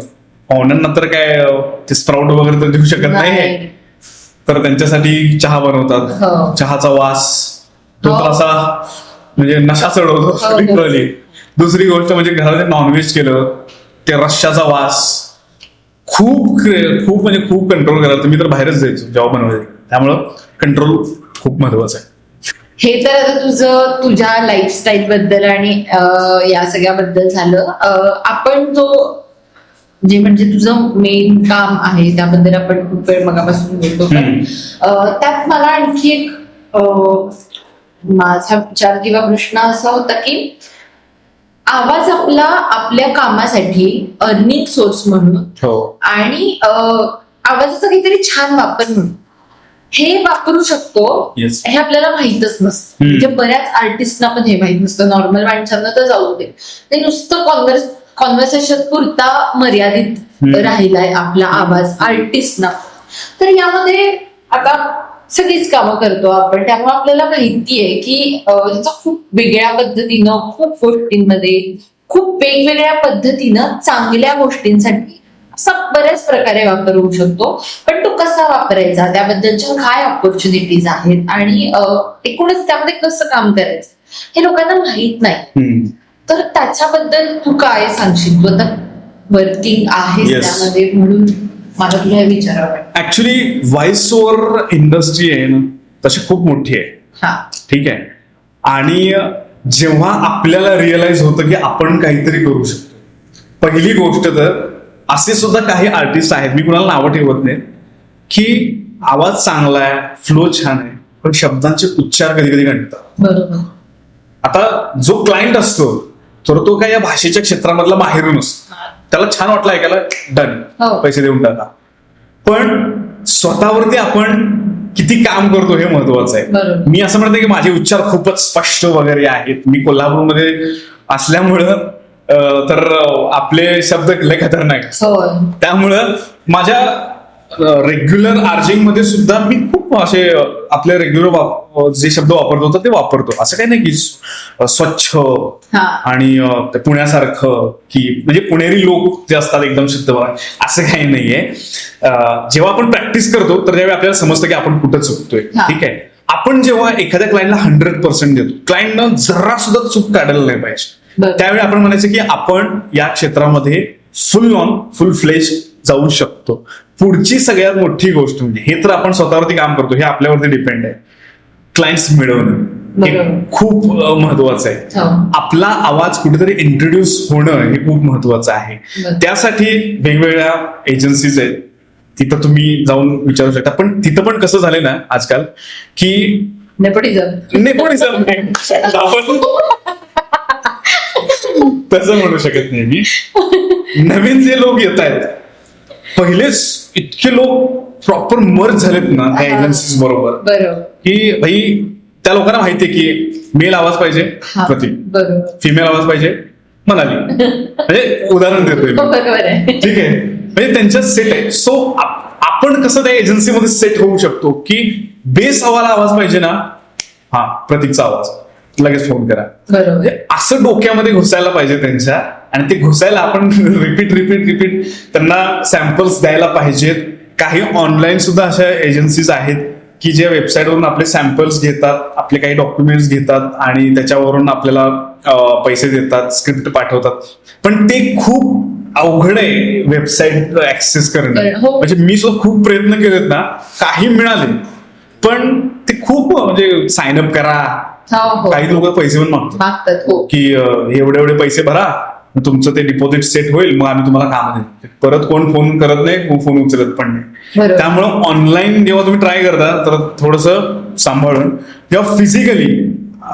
पाहुण्यांना तर काय ते स्प्राउट वगैरे तर देऊ शकत नाही, तर त्यांच्यासाठी चहा बनवतात. चहाचा वास तो तर असा म्हणजे नशा चढवतो लिटरली. दुसरी गोष्ट म्हणजे घरामध्ये नॉनव्हेज केलं, ते रश्शाचा वास, खूप म्हणजे खूप कंट्रोल करा. तुम्ही तर बाहेरच जायचो जेव्हा बनवायचं, त्यामुळं कंट्रोल खूप महत्वाचं आहे. हे तर आता तुझं तुझ्या लाईफस्टाईल बद्दल आणि या सगळ्याबद्दल झालं. आपण जो जे म्हणजे तुझं मेन काम आहे त्याबद्दल आपण खूप वेळ मगापासून बोलतो, पण त्यात मला आणखी एक माझा विचार किंवा प्रश्न असा होता की आवाज आपल्या कामासाठी अर्निंग सोर्स म्हणून आणि आवाजाचा काहीतरी छान वापर म्हणून हे वापरू शकतो, हे आपल्याला माहितच नसतं. म्हणजे बऱ्याच आर्टिस्टना पण हे माहित नसतं, नॉर्मल माणसांना तर जाऊ दे, ते नुसतं कॉन्व्हर्सेशन पुरता मर्यादित राहिलाय आपला आवाज आर्टिस्टना. तर यामध्ये आता सगळीच कामं करतो आपण, त्यामुळे आपल्याला माहितीये की त्याचा खूप वेगळ्या पद्धतीनं, खूप गोष्टींमध्ये, खूप वेगवेगळ्या पद्धतीनं चांगल्या गोष्टींसाठी असा बऱ्याच प्रकारे वापर होऊ शकतो. पण तो कसा वापरायचा, त्याबद्दलच्या काय ऑपॉर्च्युनिटीज आहेत आणि एकूणच त्यामध्ये कसं काम करायचं हे लोकांना माहित नाही. तर त्याच्याबद्दल तू काय सांगशील? तू आता वर्किंग आहेस Yes. त्यामध्ये, म्हणून मला तुला हे विचारावं वाटतं. ऍक्च्युली व्हॉइस ओव्हर इंडस्ट्री आहे ना तशी खूप मोठी आहे. हा, ठीक आहे. आणि जेव्हा आपल्याला रिअलाइज होतं की आपण काहीतरी करू शकतो, पहिली गोष्ट तर असे सुद्धा काही आर्टिस्ट आहेत, मी कुणाला नावं ठेवत नाही, की आवाज चांगला आहे, फ्लो छान आहे, पण शब्दांचे उच्चार कधी कधी गणतात. बरोबर. आता जो क्लायंट असतो तर तो काय या भाषेच्या क्षेत्रामधला माहेरून असतो, त्याला छान वाटलं ऐकायला, डन, हो. पैसे देऊन टाका. पण स्वतःवरती आपण किती काम करतो हे महत्वाचं आहे. बरोबर. मी असं म्हणते की माझे उच्चार खूपच स्पष्ट वगैरे आहेत, मी कोल्हापूरमध्ये असल्यामुळं तर आपले शब्द लय खतरनाक आहेत. होय. त्यामुळं माझ्या रेग्युलर आर्जिंग मध्ये सुद्धा मी खूप असे आपले रेग्युलर जे शब्द वापरतो ते वापरतो. असं काही नाही की स्वच्छ हा. आणि ते पुण्यासारखं, की म्हणजे पुणेरी लोक जे असतात एकदम शुद्ध असं काही नाहीये. जेव्हा आपण प्रॅक्टिस करतो तर त्यावेळी आपल्याला समजतं की आपण कुठं चुकतोय. हा. ठीक आहे. आपण जेव्हा एखाद्या क्लायंटला 100% देतो, क्लायंटनं जरा सुद्धा चूक काढायला नाही पाहिजे, बरं. त्यावेळी आपण म्हणायचं की आपण या क्षेत्रामध्ये फुल फ्लेश जाऊ शकतो. पुढची सगळ्यात मोठी गोष्ट म्हणजे हे तर आपण स्वतःवरती काम करतो, हे आपल्यावरती डिपेंड आहे. क्लायंट्स मिळवणं हे बरोबर. खूप महत्वाचं आहे. हो. आपला आवाज कुठेतरी इंट्रोड्यूस होणं हे खूप महत्वाचं आहे. बरं. त्यासाठी वेगवेगळ्या एजन्सीज आहेत, तिथं तुम्ही जाऊन विचारू शकता. पण तिथं पण कसं झालंय ना आजकाल की नेपोटिझम. नेपोटिझम आपण तसं म्हणू शकत नाही मी. नवीन जे लोक येत आहेत, पहिलेच इतके लोक प्रॉपर मर्ज झालेत ना त्या हा. एजन्सीज बरोबर, बरोबर. की भाई त्या लोकांना माहितीये की मेल आवाज पाहिजे हा. प्रतीक, बरोबर. फिमेल आवाज पाहिजे मनाली, म्हणजे उदाहरण देतोय मी. बरोबर आहे. ठीक आहे. म्हणजे त्यांच्या सेट आहे. सो आपण कसं त्या एजन्सीमध्ये सेट होऊ शकतो की बेस आवाज पाहिजे ना, हा प्रतीकचा आवाज, लगेच फोन करा. बरोबर. म्हणजे असं डोक्यामध्ये घुसायला पाहिजे त्यांच्या, आणि ते घुसायला आपण रिपीट त्यांना सॅम्पल्स द्यायला पाहिजेत. काही ऑनलाईन सुद्धा अशा एजन्सीज आहेत की जे वेबसाईटवरून आपले सॅम्पल्स घेतात, आपले काही डॉक्युमेंट्स घेतात आणि त्याच्यावरून आपल्याला पैसे देतात, स्क्रिप्ट पाठवतात. पण ते खूप अवघड आहे वेबसाईट ऍक्सेस करणं. हो. म्हणजे मी सुद्धा खूप प्रयत्न केलेत ना, काही मिळाले, पण ते खूप म्हणजे साइन अप करा, हो. काही लोक पैसे पण मागतात. हो. की एवढे पैसे भरा, तुमचं ते डिपॉझिट सेट होईल, मग आम्ही तुम्हाला काम देऊ. परत कोण फोन करत नाही, फोन उचलत पण नाही. बरोबर. त्यामुळं ऑनलाईन जेव्हा तुम्ही ट्राय करता तर थोडस सांभाळून, जेव्हा फिजिकली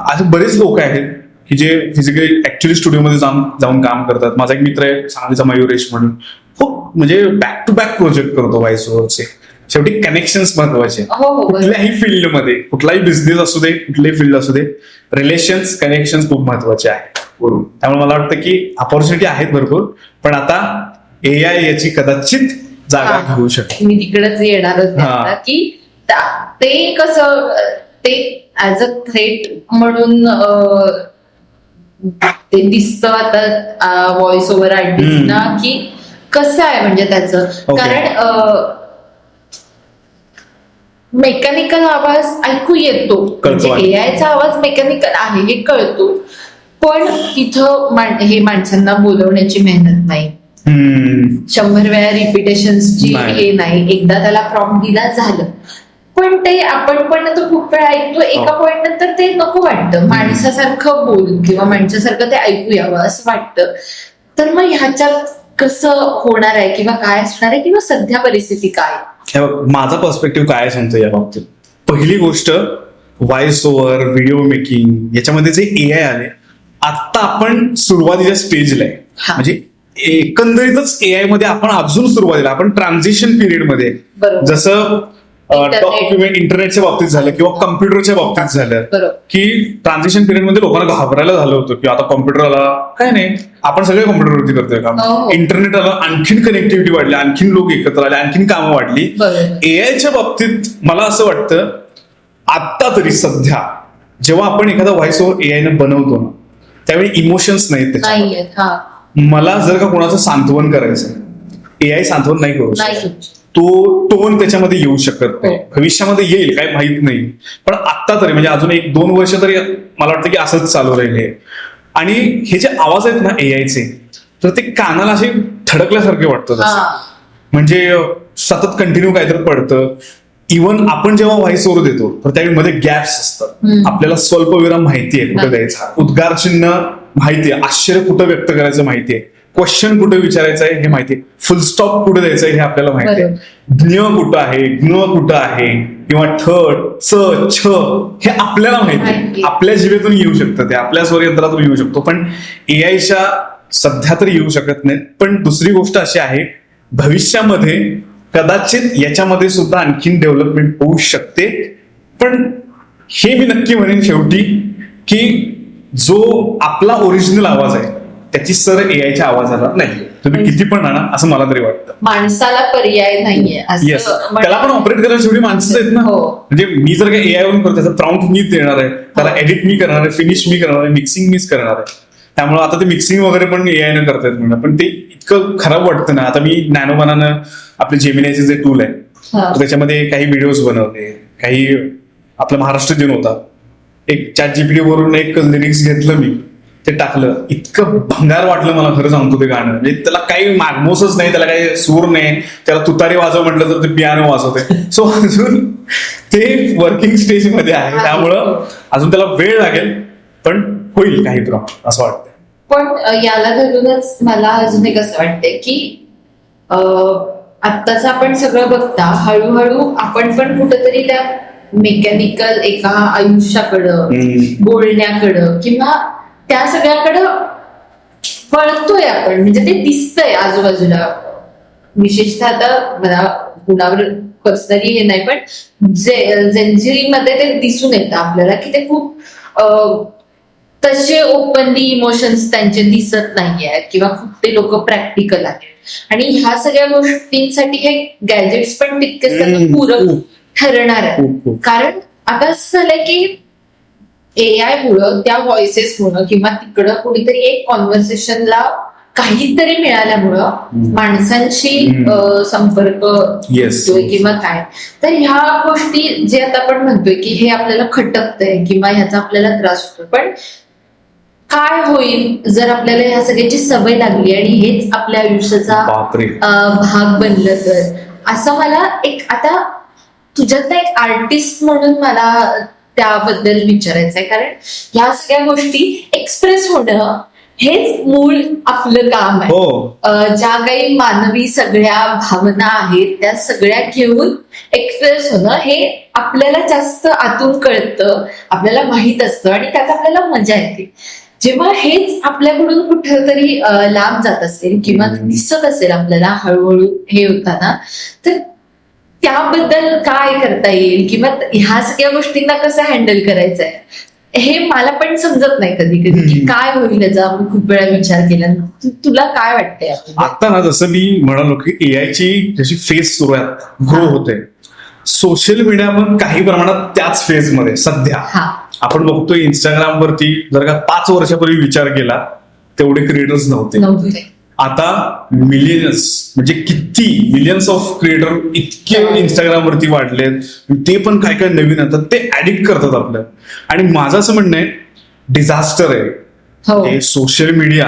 असे बरेच लोक आहेत की जे फिजिकली ऍक्च्युली स्टुडिओमध्ये जाऊन काम करतात. माझा एक मित्र आहे सांगलीचा मयुरेश म्हणून, खूप म्हणजे बॅक टू बॅक प्रोजेक्ट करतो व्हॉइस ओव्हरचे. शेवटी कनेक्शन्स महत्वाचे. हो. हो. बरोबर. कुठल्याही फील्डमध्ये, कुठलाही बिझनेस असू दे, कुठल्याही फील्ड असू दे, रिलेशन्स, कनेक्शन खूप महत्वाचे आहेत. त्यामुळे मला वाटतं की अपॉर्च्युनिटी आहेत भरपूर, पण आता AI याची कदाचित जागा हा. घेऊ शकते. मी तिकडेच येणारच हा. आता की ते कसं, ते ऍज अ थ्रेट म्हणून ते दिसतं आता व्हॉइस ओव्हर आर्टिस्टना की कसं आहे म्हणजे त्याचं. Okay. कारण मेकॅनिकल आवाज ऐकू येतो, म्हणजे एआयचा आवाज मेकॅनिकल आहे हे कळतो, पण तिथं हे माणसांना बोलवण्याची मेहनत नाही, 100 वेळा रिपिटेशन्सची नाही. हे नाही, एकदा त्याला प्रॉम्प्ट दिला झालं. पण ते आपण पण आता खूप वेळा ऐकतो, एका पॉइंट नंतर ते नको वाटतं, माणसासारखं बोल किंवा माणसासारखं ते ऐकू यावं असं वाटतं. तर मग ह्याच्यात कसं होणार आहे किंवा काय असणार आहे, किंवा सध्या परिस्थिती काय? माझा पर्स्पेक्टिव्ह काय सांगतो या बाबतीत. पहिली गोष्ट, व्हॉइस ओव्हर, व्हिडिओ मेकिंग याच्यामध्ये जे AI आले, आता आपण सुरुवातीच्या स्टेजला आहे. हा. म्हणजे एकंदरीतच AI मध्ये आपण अजून सुरुवातीला, आपण ट्रान्झिशन पिरियड मध्ये, बरोबर. जसं डॉक्युमेंट इंटरनेटच्या बाबतीत झालं किंवा कम्प्युटरच्या बाबतीत झालं, बरोबर. की ट्रान्झिशन पिरियड मध्ये लोकांना घाबरायला झालं होतं की आता कॉम्प्युटर आला, काय नाही, आपण सगळे कॉम्प्युटरवरती करतोय काम. हो. इंटरनेट आलं, आणखीन कनेक्टिव्हिटी वाढली, आणखीन लोक एकत्र आले, आणखीन कामं वाढली. बरोबर. AIच्या बाबतीत मला असं वाटतं आत्ता तरी सध्या जेव्हा आपण एखादा व्हॉइस ओव्हर एआय ने बनवतो ना, त्यावेळी इमोशन्स नाहीत त्याच्यात. नाहीये. हा. मला जर का कोणाचं सांत्वन करायचं, एआय सांत्वन नाही करू शकत. नाही. तो टोन त्याच्यामध्ये येऊ शकत नाही. हो. भविष्यामध्ये येईल काय माहित नाही, पण आत्ता तरी म्हणजे अजून 1-2 वर्ष तरी मला वाटतं की असंच चालू राहील हे. आणि हे जे आवाज आहेत ना एआयचे, तर ते कानाला असे थडकल्यासारखे वाटतात असं. हा. म्हणजे सतत कंटिन्यू काहीतरी पडतं. इव्हन आपण जेव्हा व्हॉइस ओव्हर देतो तर त्यावेळी मध्ये गॅप्स असतात. आपल्याला स्वल्पविराम माहितीये कुठं द्यायचा, उद्गार चिन्ह माहितीये, आश्चर्य कुठं व्यक्त करायचं माहितीये, क्वेश्चन कुठं विचारायचं आहे हे माहितीये, फुल स्टॉप कुठं द्यायचं आहे हे आपल्याला माहितीये, ज्ञ कुठं आहे, ज्ञ कुठं आहे, किंवा ठड, च, छ हे आपल्याला माहिती, आपल्या जिभेतून येऊ शकतं, ते आपल्या स्वरयंत्रातून येऊ शकतो, पण एआयच्या सध्या तरी येऊ शकत नाही. पण दुसरी गोष्ट अशी आहे, भविष्यामध्ये कदाचित याच्यामध्ये सुद्धा आणखीन डेव्हलपमेंट होऊ शकते. पण हे मी नक्की म्हणेन शेवटी की जो आपला ओरिजिनल आवाज आहे त्याची सर एआयच्या आवाजाला नाही. तुम्ही किती पण आणा असं मला तरी वाटतं. माणसाला पर्याय नाहीये येस, त्याला पण ऑपरेट करायला शेवटी माणसंच आहेत ना. म्हणजे मी जर काही एआय वरून करतो त्याचा प्रॉम्प्ट मीच देणार आहे, त्याला एडिट मी करणार आहे, फिनिश मी करणार आहे, मिक्सिंग मीच करणार आहे. त्यामुळे आता ते मिक्सिंग वगैरे पण एआय न करतायत म्हणून, पण ते इतकं खराब वाटतं ना. आता मी नॅनोमनानं आपले जेमिनायचे जे टूल आहे तर त्याच्यामध्ये काही व्हिडिओज बनवले, काही आपला महाराष्ट्र दिन होता, एक ChatGPT वरून एक लिरिक्स घेतलं मी, ते टाकलं, इतकं भंगार वाटलं मला, खरं सांगतो ते गाणं. म्हणजे त्याला काही मागमोसच नाही, त्याला काही सूर नाही, त्याला तुतारी वाजव म्हटलं तर ते पियानो वाजवते. सो अजून ते वर्किंग स्टेज मध्ये आहे, त्यामुळं अजून त्याला वेळ लागेल, पण होईल काही प्रमाणात असं वाटतं. पण याला धरूनच मला अजून एक असं वाटतंय की आत्ताच आपण सगळं बघता हळूहळू आपण पण कुठेतरी त्या मेकॅनिकल एका आयुष्याकडं, बोलण्याकडं किंवा त्या सगळ्याकडं वळतोय आपण. म्हणजे ते दिसतंय आजूबाजूला. विशेषतः आता मला कुणावर पर्सनली हे नाही, पण जेनझीमध्ये ते दिसून येतं आपल्याला की ते खूप तसे ओपनली इमोशन्स त्यांचे दिसत नाही आहेत किंवा खूप ते लोक प्रॅक्टिकल आहेत. आणि ह्या सगळ्या गोष्टींसाठी हे गॅजेट्स पण तितकेच त्यांना पूरक ठरणार आहेत. कारण आता असं झालंय की एआय मुळे, त्या व्हॉइसेस मुळे किंवा तिकडं कुणीतरी एक कॉन्व्हर्सेशनला काहीतरी मिळाल्यामुळं माणसांशी संपर्क होतोय किंवा काय. तर ह्या गोष्टी जे आता आपण म्हणतोय की हे आपल्याला खटकतंय किंवा ह्याचा आपल्याला त्रास होतो, पण काय होईल जर आपल्याला ह्या सगळ्याची सवय लागली आणि हेच आपल्या आयुष्याचा भाग बनलं तर. असं मला एक आता तुझ्यातला एक आर्टिस्ट म्हणून मला त्याबद्दल विचारायचं आहे. कारण ह्या सगळ्या गोष्टी एक्सप्रेस होणं हेच मूळ आपलं काम आहे. ज्या काही मानवी सगळ्या भावना आहेत त्या सगळ्या घेऊन एक्सप्रेस होणं हे आपल्याला जास्त आतून कळतं, आपल्याला माहित असतं आणि त्यात आपल्याला मजा येते. जेव्हा हेच आपल्याकडून कुठेतरी लांब जात असेल किंवा दिसत असेल आपल्याला हळूहळू हे होताना, तर त्याबद्दल काय करता येईल किंवा ह्या सगळ्या गोष्टींना कसं हँडल करायचं आहे हे मला पण समजत नाही कधी कधी की काय होईल याचा. आपण खूप वेळा विचार केला. तुला काय वाटतंय आता ना, जसं मी म्हणालो की एआयची जशी फेज सुरू आहे, ग्रो होते, सोशल मीडिया पण काही प्रमाणात त्याच फेज मध्ये सध्या आपण बघतोय. इंस्टाग्राम वरती जर का 5 वर्षापूर्वी विचार केला तेवढे क्रिएटर्स नव्हते. आता मिलियन्स, म्हणजे किती मिलियन्स ऑफ क्रिएटर इतके इंस्टाग्राम वरती वाढलेत. ते पण काय काय नवीन येतात, ते ऍडिक्ट करतात आपलं. आणि माझं असं म्हणणं आहे, डिझास्टर आहे हे सोशल मीडिया.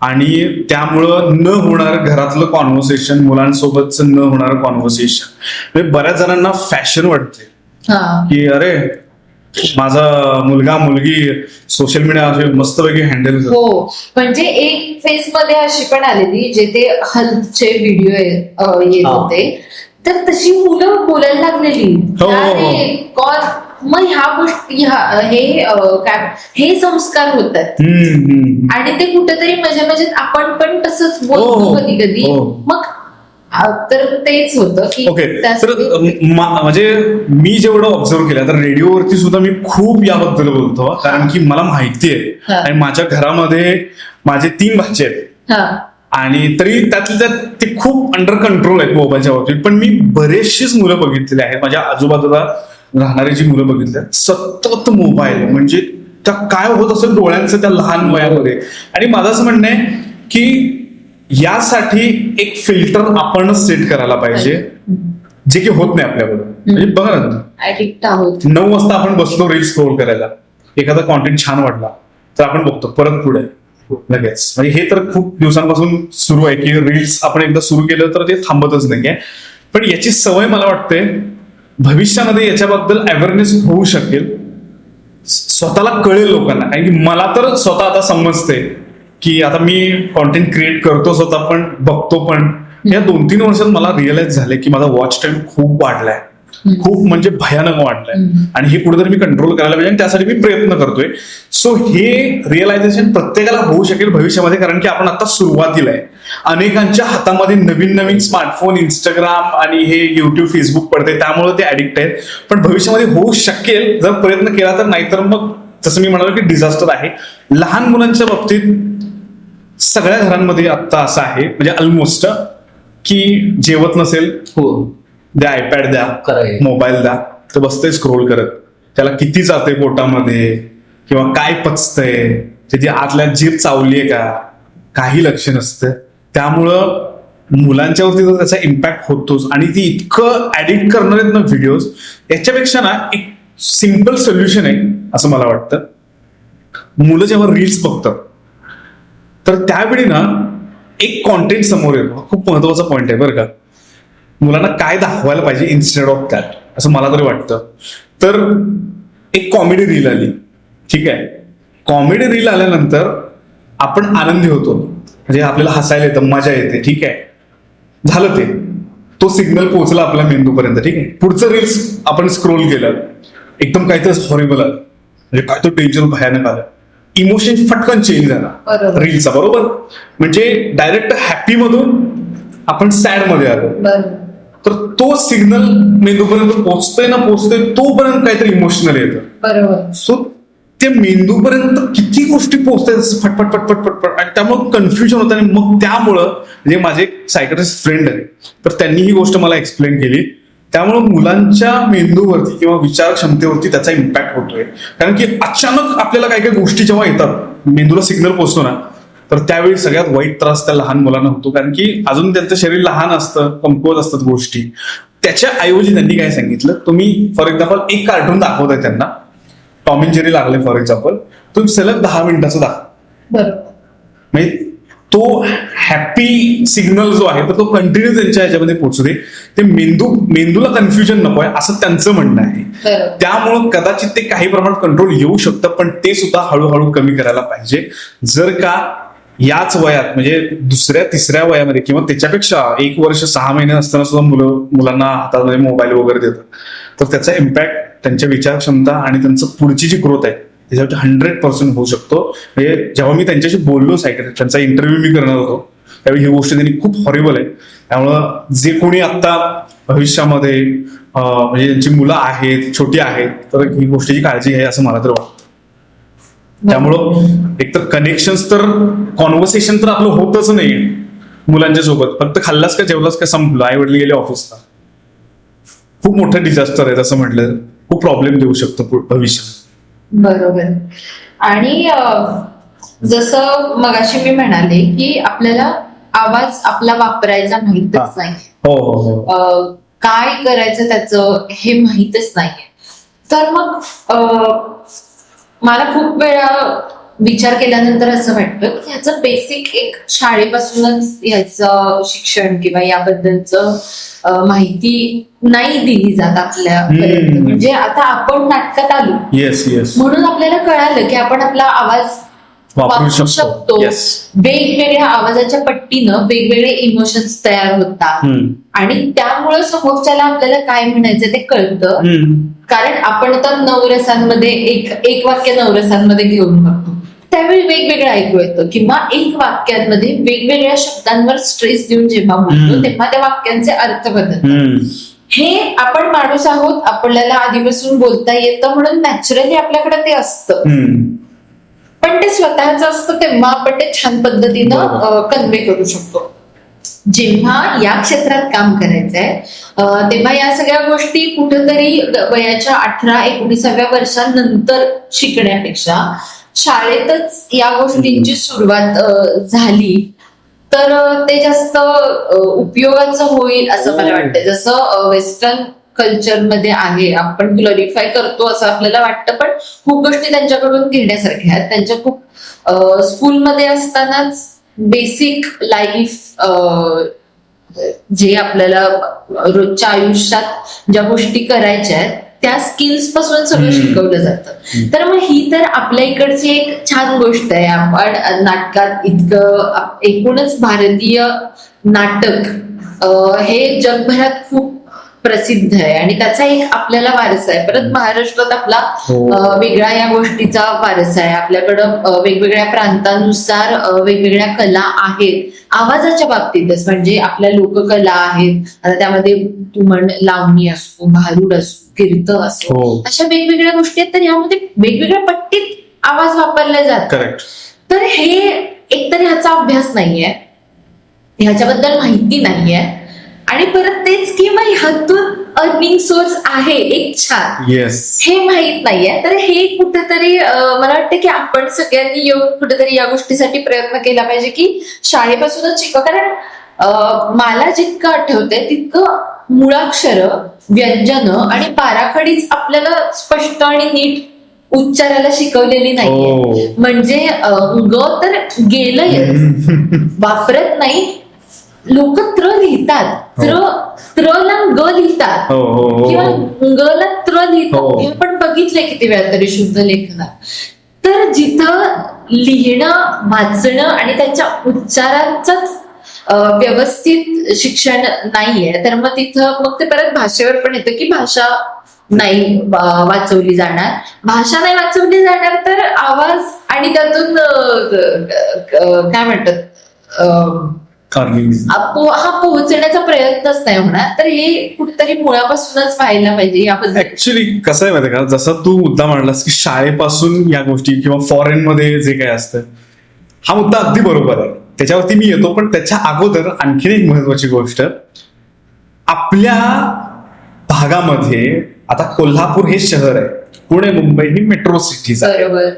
आणि त्यामुळं न होणार घरातलं कॉन्व्हर्सेशन, मुलांसोबतचं न होणारं कॉन्व्हर्सेशन. म्हणजे बऱ्याच जणांना फॅशन वाटते की अरे माझा मुलगा मुलगी सोशल मीडिया असे मस्तपैकी हँडल करतो. हो, म्हणजे एक फेज मध्ये अशी पण आलेली जे ते हल्लचे व्हिडिओ येत होते, तर तशी मुलं बोलायला लागलेली. मग ह्या गोष्टी हे संस्कार होतात आणि ते कुठेतरी मजेत आपण पण तसंच बोलतो कधी कधी. मग तर तेच होतं की ओके. तर म्हणजे मी जेवढं ऑब्झर्व केलं तर रेडिओवरती सुद्धा मी खूप याबद्दल बोलतो, कारण की मला माहितीये आणि माझ्या घरामध्ये माझे 3 भाचे आहेत आणि तरी त्यातल्या त्यात ते खूप अंडर कंट्रोल आहेत मोबाईलच्या बाबतीत. पण मी बरेचशीच मुलं बघितलेली आहेत माझ्या आजूबाजूला. राहणारी जी मुलं बघितल्यात सतत मोबाईल, म्हणजे त्या काय होत असेल डोळ्यांचं त्या लहान वयामध्ये. आणि माझं असं म्हणणं आहे की यासाठी एक फिल्टर आपणच सेट करायला पाहिजे, जे की होत नाही आपल्याबरोबर. म्हणजे बघा ना, ऍडिक्ट आहोत. 9 वाजता आपण बसलो रील्स स्क्रोल करायला, एखादा कॉन्टेंट छान वाटला तर आपण बघतो परत पुढे लगेच. म्हणजे हे तर खूप दिवसांपासून सुरू आहे की रील्स आपण एकदा सुरू केलं तर ते थांबतच नाहीये. पण याची सवय मला वाटते भविष्यामध्ये याच्याबद्दल अवेअरनेस होऊ शकेल, स्वतःला कळेल लोकांना. कारण की मला तर स्वतः आता समजते की आता मी कॉन्टेंट क्रिएट करतो स्वतः पण बघतो पण. या 2-3 वर्षात मला रिअलाइज झाले की माझा वॉच टाइम खूप वाढलाय, खूप म्हणजे भयानक वाढलाय. आणि हे कुठेतरी मी कंट्रोल करायला पाहिजे आणि त्यासाठी मी प्रयत्न करतोय. सो हे रिअलायझेशन प्रत्येकाला होऊ शकेल भविष्यामध्ये, कारण की आपण आता सुरुवातीला आहे. अनेकांच्या हातामध्ये नवीन नवीन स्मार्टफोन, इंस्टाग्राम आणि हे युट्यूब, फेसबुक पडते, त्यामुळे ते ऍडिक्ट आहेत. पण भविष्यामध्ये होऊ शकेल जर प्रयत्न केला तर. नाहीतर मग जसं मी म्हणालो की डिझास्टर आहे. लहान मुलांच्या बाबतीत सगळ्या घरांमध्ये आता असं आहे, म्हणजे ऑलमोस्ट, की जेवत नसेल द्या आयपॅड द्या, खरंय. मोबाईल द्या, तर बसतंय स्क्रोल करत. त्याला किती जाते पोटामध्ये किंवा काय पचतंय, त्याची आतल्या जीभ चावलीये का, काही लक्ष नसतं. त्यामुळं मुलांच्यावरती तर त्याचा इम्पॅक्ट होतोच. आणि ती इतकं ऍडिक्ट करणार आहेत ना व्हिडिओज, याच्यापेक्षा ना एक सिम्पल सोल्युशन आहे असं मला वाटतं. मुलं जेव्हा रील्स बघतात तर त्यावेळी ना एक कॉन्टेंट समोर येतो. खूप महत्वाचा पॉइंट आहे बरं का. मुलांना काय दाखवायला पाहिजे इन्स्टेड ऑफ दॅट, असं मला तरी वाटतं. तर एक कॉमेडी रील आली, ठीक आहे. कॉमेडी रील आल्यानंतर आपण आनंदी होतो, म्हणजे आपल्याला हसायला येतं, मजा येते, ठीक आहे. झालं ते, तो सिग्नल पोहोचला आपल्या मेंदूपर्यंत, ठीक आहे. पुढचं रील्स आपण स्क्रोल केलं, एकदम काहीतरी हॉरिबल आलं, म्हणजे काय तो डेंजर भयानक आलं, इमोशन फटकन चेंज झाला रीलचा, बरोबर. म्हणजे डायरेक्ट हॅपी मधून आपण सॅड मध्ये आलो. तर तो सिग्नल मेंदूपर्यंत पोहोचतोय तोपर्यंत काहीतरी इमोशनल येतं, बरोबर. सो ते मेंदूपर्यंत किती गोष्टी पोहोचतात फटफट फटफट फटफट, आणि त्यामुळे कन्फ्युजन होतं. आणि मग त्यामुळं म्हणजे माझे सायकॅट्रिस्ट फ्रेंड आहे, तर त्यांनी ही गोष्ट मला एक्सप्लेन केली. त्यामुळे मुलांच्या मेंदूवरती किंवा विचार क्षमतेवरती त्याचा इम्पॅक्ट होतोय. कारण की अचानक आपल्याला काही काही गोष्टी जेव्हा येतात, मेंदूला सिग्नल पोहोचतो ना, तर त्यावेळी सगळ्यात वाईट त्रास त्या लहान मुलांना होतो. कारण की अजून त्यांचं शरीर लहान असतं, कमकुवत असतात गोष्टी. त्याच्या ऐवजी त्यांनी काय सांगितलं, तुम्ही फॉर एक्झाम्पल एक कार्टून दाखवताय त्यांना, टॉम अँड जेरी लागले फॉर एक्झाम्पल, तुम्ही सलग 10 मिनिटाचं दाखवा. म्हणजे तो हॅपी सिग्नल जो आहे तर तो कंटिन्यू त्यांच्या ह्याच्यामध्ये पोहोचू दे. ते मेंदूला कन्फ्युजन नको आहे असं त्यांचं म्हणणं आहे. त्यामुळं कदाचित ते काही प्रमाणात कंट्रोल येऊ शकतं, पण ते सुद्धा हळूहळू कमी करायला पाहिजे. जर का याच वयात, म्हणजे 2ऱ्या-3ऱ्या वयामध्ये किंवा त्याच्यापेक्षा 1 वर्ष 6 महिने असताना सुद्धा मुलांना हातामध्ये मोबाईल वगैरे देतात, तर त्याचा इम्पॅक्ट त्यांच्या विचार क्षमता आणि त्यांचं पुढची जी ग्रोथ आहे त्याच्यावरती 100% होऊ शकतो. म्हणजे जेव्हा मी त्यांच्याशी बोललो, सायकॅट्रिस्ट, त्यांचा इंटरव्ह्यू मी करणार होतो, त्यावेळी ही गोष्ट त्यांनी खूप हॉरिबल आहे. त्यामुळं जे कोणी आता भविष्यामध्ये म्हणजे ज्यांची मुलं आहेत, छोटी आहेत, तर ही गोष्टीची काळजी आहे असं मला तर वाटतं. त्यामुळं एकतर कनेक्शन्स, तर कॉन्व्हर्सेशन तर आपलं होतच नाही मुलांच्या सोबत. फक्त खाल्लास का जेवलास का संपलं, आई वडील गेले ऑफिसला. खूप मोठं डिझास्टर आहे तसं म्हटलं, खूप प्रॉब्लेम देऊ शकतो भविष्यात. बरोबर. आणि जसं मगाशी मी म्हणाले की आपल्याला आवाज आपला वापरायचा माहितच नाही, काय करायचं त्याचं हे माहितच नाहीये. तर मग मला खूप वेळा विचार केल्यानंतर असं वाटतं की ह्याचं बेसिक एक शाळेपासूनच ह्याचं शिक्षण किंवा याबद्दलचं माहिती नाही दिली जात आपल्यापर्यंत. म्हणजे आता आपण नाटकात आलो, म्हणून आपल्याला कळालं की आपण आपला आवाज वापरू शकतो. वेगवेगळ्या आवाजाच्या पट्टीनं वेगवेगळे इमोशन्स तयार होतात, आणि त्यामुळं समोरच्याला आपल्याला काय म्हणायचं ते कळतं. कारण आपण तर नवरसांमध्ये एक वाक्य नवरसांमध्ये घेऊन बघतो, त्यावेळी वेगवेगळं ऐकू येतं. किंवा एक वाक्यांमध्ये वेगवेगळ्या शब्दांवर स्ट्रेस देऊन जेव्हा बोलतो तेव्हा त्या वाक्यांचे अर्थ बदलतात. हे आपण माणूस आहोत, आपल्याला आधीपासून बोलता येतं, म्हणून नॅचरली आपल्याकडे ते असतं. पण ते स्वतःच असतं तेव्हा आपण ते छान पद्धतीनं कन्वे करू शकतो. जेव्हा या क्षेत्रात काम करायचंय तेव्हा या सगळ्या गोष्टी कुठेतरी वयाच्या 18-19व्या वर्षानंतर शिकण्यापेक्षा शाळेतच या गोष्टींची सुरुवात झाली तर ते जास्त उपयोगाचं होईल असं मला वाटतं. जसं वेस्टर्न कल्चरमध्ये आहे, आपण ग्लोरिफाय करतो असं आपल्याला वाटतं, पण खूप गोष्टी त्यांच्याकडून घेण्यासारख्या आहेत. त्यांच्या खूप स्कूलमध्ये असतानाच बेसिक लाईफ जे आपल्याला रोजच्या आयुष्यात ज्या गोष्टी करायच्या आहेत त्या स्किल्स पासून सगळं शिकवलं जातं. तर मग ही तर आपल्या इकडची एक छान गोष्ट आहे. आपण नाटकात इतकं एकूणच भारतीय नाटक हे जगभरात खूप प्रसिद्ध आहे आणि त्याचा एक आपल्याला वारसा आहे. परत महाराष्ट्रात आपला वेगळा या गोष्टीचा वारसा आहे. आपल्याकडं वेगवेगळ्या प्रांतानुसार वेगवेगळ्या कला आहेत. आवाजाच्या बाबतीतच म्हणजे आपल्या लोककला आहेत. आता त्यामध्ये तू म्हण लावणी असो, भारुड असो, कीर्तन असो, अशा वेगवेगळ्या गोष्टी आहेत. तर यामध्ये वेगवेगळ्या पट्टीत आवाज वापरले जातात. तर हे एकतर ह्याचा अभ्यास नाहीये, ह्याच्याबद्दल माहिती नाहीये आणि परत तेच की मग ह्यातून अर्निंग सोर्स आहे एक छान, हे माहित नाहीये. तर हे कुठेतरी मला वाटतं की आपण सगळ्यांनी येऊन कुठेतरी या गोष्टीसाठी प्रयत्न केला पाहिजे की शाळेपासूनच शिका. कारण मला जितकं आठवतंय तितकं मुळाक्षर, व्यंजन आणि बाराखडीच आपल्याला स्पष्ट आणि नीट उच्चारायला शिकवलेली नाहीये. म्हणजे ग तर गेलं वापरत नाही, लोक त्र लिहितात, त्र ला ग लिहितात किंवा ग ला त्र लिहितात. हे आपण बघितलंय किती वेळा तरी शुद्ध लेखनात. तर जिथं लिहिणं, वाचणं आणि त्याच्या उच्चारांचंच व्यवस्थित शिक्षण नाहीये तर मग तिथं मग ते परत भाषेवर पण येतं की भाषा नाही वाचवली जाणार. भाषा नाही वाचवली जाणार तर आवाज आणि त्यातून काय म्हणतात हा पोहोचण्याचा प्रयत्नच नाही होणार. तर हे कुठेतरी मुळापासूनच व्हायला पाहिजे याबद्दल. ऍक्च्युली कसं आहे माहिती का, जसं तू मुद्दा मांडलास की शाळेपासून या गोष्टी किंवा फॉरेन मध्ये जे काही असतं, हा मुद्दा अगदी बरोबर आहे, त्याच्यावरती मी येतो. पण त्याच्या अगोदर आणखीन एक महत्वाची गोष्ट, आपल्या भागामध्ये आता कोल्हापूर हे शहर आहे, पुणे मुंबई ही मेट्रो सिटीज आहे. बरोबर.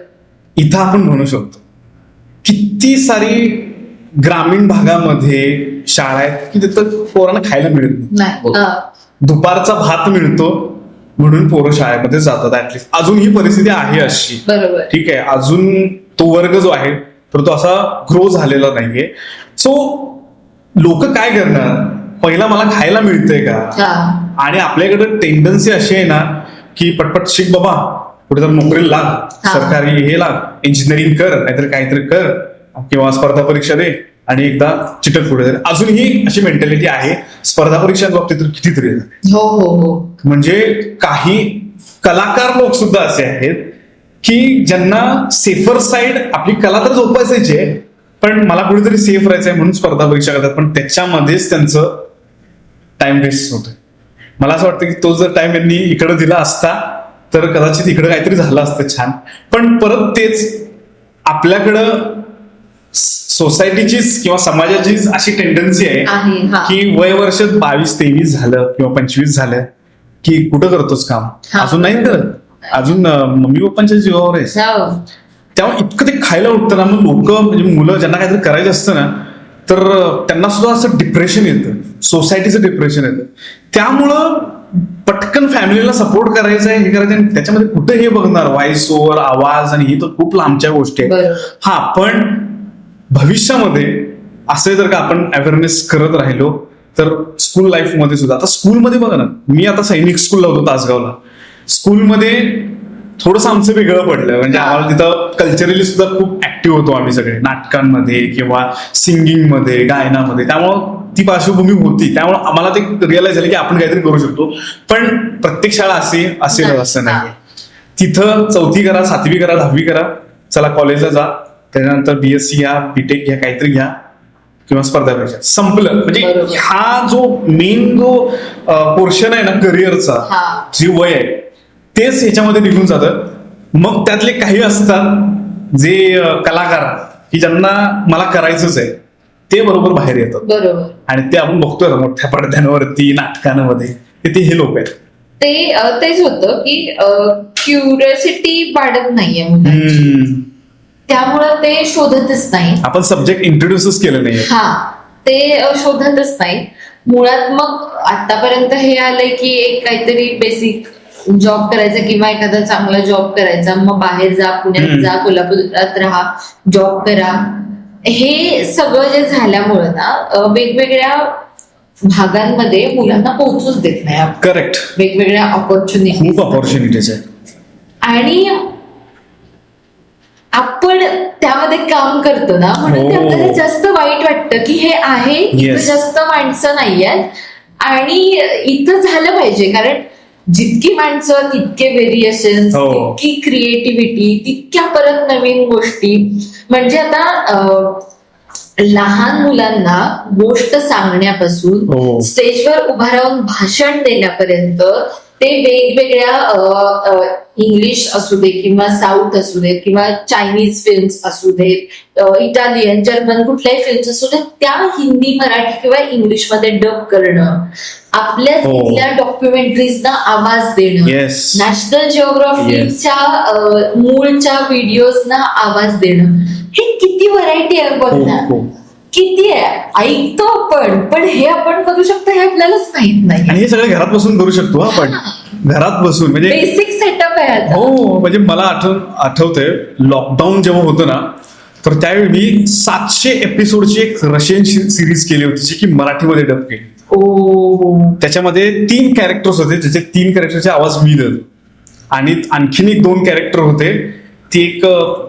इथं आपण म्हणू शकतो किती सारी ग्रामीण भागामध्ये शाळा आहेत की तिथं पोरांना खायला मिळत नाही. दुपारचा भात मिळतो म्हणून पोरं शाळेमध्ये जातात. ऍटलिस्ट अजून ही परिस्थिती आहे अशी. बरोबर. ठीक आहे, अजून तो वर्ग जो आहे तर तो असा ग्रो झालेला नाहीये. सो लोक काय करणार, पहिला मला खायला मिळतंय का. आणि आपल्याकडे टेंडन्सी अशी आहे ना की पटपट शिक बाबा, कुठे तर नोकरीला लाग, सरकारी हे लाग, इंजिनिअरिंग कर, नाहीतर काहीतरी कर किंवा स्पर्धा परीक्षा दे आणि एकदा चिटक पुढे. अजूनही अशी मेंटॅलिटी आहे स्पर्धा परीक्षांच्या बाबतीत तर कितीतरी. हो हो हो. म्हणजे काही कलाकार लोक सुद्धा असे आहेत की ज्यांना सेफर साईड आपली कला तर जोपासायची आहे, पण मला कुठेतरी सेफ राहायचंय म्हणून स्पर्धा परीक्षा करतात, पण त्याच्यामध्येच त्यांचं टाइम वेस्ट होतोय. मला असं वाटतं की तो जर टाइम यांनी इकडे दिला असता तर कदाचित इकडे काहीतरी झालं असतं छान. पण परत तेच आपल्याकडं सोसायटीचीच किंवा समाजाचीच अशी टेंडन्सी आहे की वय वर्ष 22-23 झालं किंवा 25 झालं की कुठं करतोस काम, अजून नाही करत, अजून मम्मी पप्पांच्या जीवावर आहे. तेव्हा इतकं ते खायला उठतं ना, मग लोक म्हणजे मुलं ज्यांना काहीतरी करायचं असतं ना तर त्यांना सुद्धा असं डिप्रेशन येतं, सोसायटीचं डिप्रेशन येतं. त्यामुळं पटकन फॅमिलीला सपोर्ट करायचा आहे, हे करायचं आहे, त्याच्यामध्ये कुठे हे बघणार व्हॉइस ओव्हर, आवाज आणि ही तर खूप लांबच्या गोष्टी आहेत. हा, पण भविष्यामध्ये असे जर का आपण अवेअरनेस करत राहिलो तर स्कूल लाईफ मध्ये सुद्धा, आता स्कूलमध्ये बघा ना, मी आता सैनिक स्कूलला होतो तासगावला, स्कूलमध्ये थोडंसं आमचं वेगळं पडलं. म्हणजे आम्हाला तिथं कल्चरली सुद्धा खूप ऍक्टिव्ह होतो आम्ही सगळे, नाटकांमध्ये किंवा सिंगिंग मध्ये, गायनामध्ये. त्यामुळं ती पार्श्वभूमी होती, त्यामुळे आम्हाला ते रिअलाइज झालं की आपण काहीतरी करू शकतो. पण प्रत्येक शाळा असेल असं नाही. तिथं 4थी करा, 7वी करा, 10वी करा, चला कॉलेजला जा, त्याच्यानंतर BSc घ्या, बीटेक घ्या, काहीतरी घ्या किंवा स्पर्धा परीक्षा, संपलं. म्हणजे हा जो मेन जो पोर्शन आहे ना करिअरचा, जे वय आहे तेच ह्याच्यामध्ये निघून जातं. मग त्यातले काही असतात जे कलाकार की ज्यांना मला करायचंच आहे, ते बरोबर बाहेर येतात. बरोबर. आणि ते आपण बघतोय ना मोठ्या पडद्यांवरती नाटकांमध्ये ते हे लोक आहेत. तेच होतं की क्युरियोसिटी वाढत नाहीये मुलांची, त्यामुळं ते शोधतच नाही. आपण सब्जेक्ट इंट्रोड्यूसच केलं नाही. हा, ते शोधतच नाही मुळात. मग आतापर्यंत हे आलंय की एक काहीतरी बेसिक जॉब करायचा किंवा एखादा चांगला जॉब करायचा, मग बाहेर जा, पुण्यात जा, कोल्हापुरात राहा, जॉब करा. हे सगळं जे झाल्यामुळं ना वेगवेगळ्या भागांमध्ये मुलांना पोहोचूच देत नाही आपण. करेक्ट. वेगवेगळ्या ऑपॉर्च्युनिटी खूप ऑपॉर्च्युनिटीज आहे. आणि आपण त्यामध्ये काम करतो ना, म्हणून ते आपल्याला जास्त वाईट वाटतं की हे आहे, इथं जास्त माणसं नाही आहेत आणि इथं झालं पाहिजे. कारण जितकी माणसं तितके व्हेरिएशन्स, तितकी क्रिएटिव्हिटी, तितक्या परत नवीन गोष्टी. म्हणजे आता लहान मुलांना गोष्ट सांगण्यापासून स्टेजवर उभा राहून भाषण देण्यापर्यंत ते वेगवेगळ्या इंग्लिश असू दे किंवा साऊथ असू दे किंवा चायनीज फिल्म्स असू देत, इटालियन, जर्मन कुठल्याही फिल्म्स असू देत, त्या हिंदी, मराठी किंवा इंग्लिशमध्ये डब करणं, आपल्या तिथल्या डॉक्युमेंटरीजना आवाज देणं, नॅशनल जिओग्राफीच्या मूळच्या व्हिडिओजना आवाज देणं, हे किती व्हरायटी आहे बघ ना. किती आहे, ऐकतो पण हे आपण करू शकतो हे आपल्यालाच माहित नाही. आणि हे सगळं घरात बसून करू शकतो आपण, घरात बसून. म्हणजे बेसिक सेटअप आहे आता. हो, म्हणजे मला आठवतंय लॉकडाऊन जेव्हा होतं ना, तर त्यावेळी मी 700 एपिसोडची एक रशियन सिरीज केली होती जी की मराठीमध्ये डब केली. त्याच्यामध्ये 3 कॅरेक्टर्स होते, ज्याचे 3 कॅरेक्टरचे आवाज मी देतो. आणि आणखीन एक 2 कॅरेक्टर होते, ती एक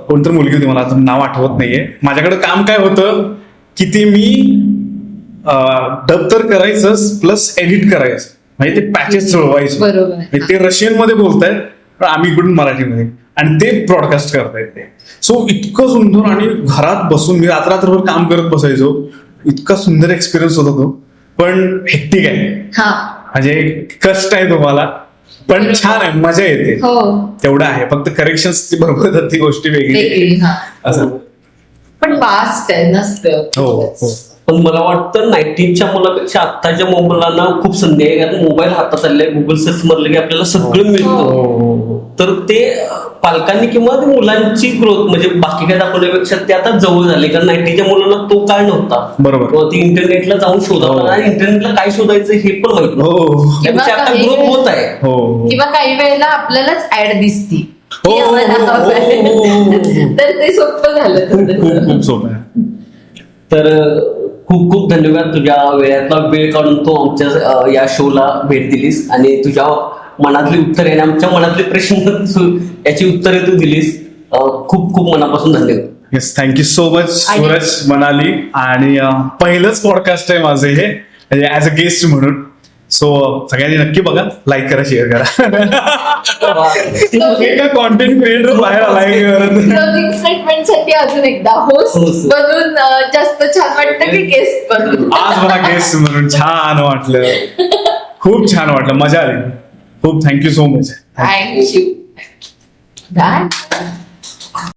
कोणतरी मुलगी होती, मला आता नाव आठवत नाहीये. माझ्याकडे काम काय होतं की ते मी डब तर करायचं प्लस एडिट करायचं, म्हणजे ते पॅचेस जुळवायचे. ते रशियन मध्ये बोलतायत पण आम्ही इकडून मराठीमध्ये, आणि ते ब्रॉडकास्ट करतायत ते. सो इतकं सुंदर, आणि घरात बसून मी रात्रभर काम करत बसायचो. इतका सुंदर एक्सपिरियन्स होता तो. पण हेक्टिक आहे, म्हणजे कष्ट आहे तुम्हाला, पण छान आहे, मजा येते. तेवढं आहे, फक्त करेक्शन्स बरोबर येतात, ती गोष्टी वेगळी असं. पण फास्ट आहे नसतं. पण मला वाटतं 90च्या मुलापेक्षा आत्ताच्या मुलांना खूप संधी आहे, कारण मोबाईल हातात आले, गुगल सर्च मारलं की आपल्याला सगळं मिळतं. तर ते पालकांनी किंवा मुलांची ग्रोथ, म्हणजे बाकी काय दाखवण्यापेक्षा ते आता जवळ झाले. कारण 90च्या मुलांना तो काय नव्हता, बरोबर, ती इंटरनेटला जाऊन शोधावं आणि इंटरनेटला काय शोधायचं हे पण माहिती नव्हतं. आता ग्रोथ होत आहे. किंवा काही वेळेला आपल्यालाच ऍड दिसती, तर ते सोपं झालं. खूप सोपं आहे. तर खूप खूप धन्यवाद, तुझ्या वेळातला वेळ काढून तू आमच्या या शोला भेट दिलीस आणि तुझ्या मनातली उत्तरे आणि आमच्या मनातले प्रश्न याची उत्तरे तू दिलीस. खूप खूप मनापासून धन्यवाद. Yes, thank you so much Suraj Manali. आणि पहिलंच पॉडकास्ट आहे माझं हे, म्हणजे ऍज अ गेस्ट म्हणून. सो सगळ्यांनी नक्की बघा, लाईक करा, शेअर करा. कॉन्टेंट क्रिएटर बाहेर आलाय. क्लोजिंग स्टेटमेंट साठी अजून एकदा, होस्ट बनून जास्त छान वाटतं की गेस्ट बनून? आज मला गेस्ट म्हणून छान वाटलं, खूप छान वाटलं, मजा आली खूप. Thank you so much. थँक्यू.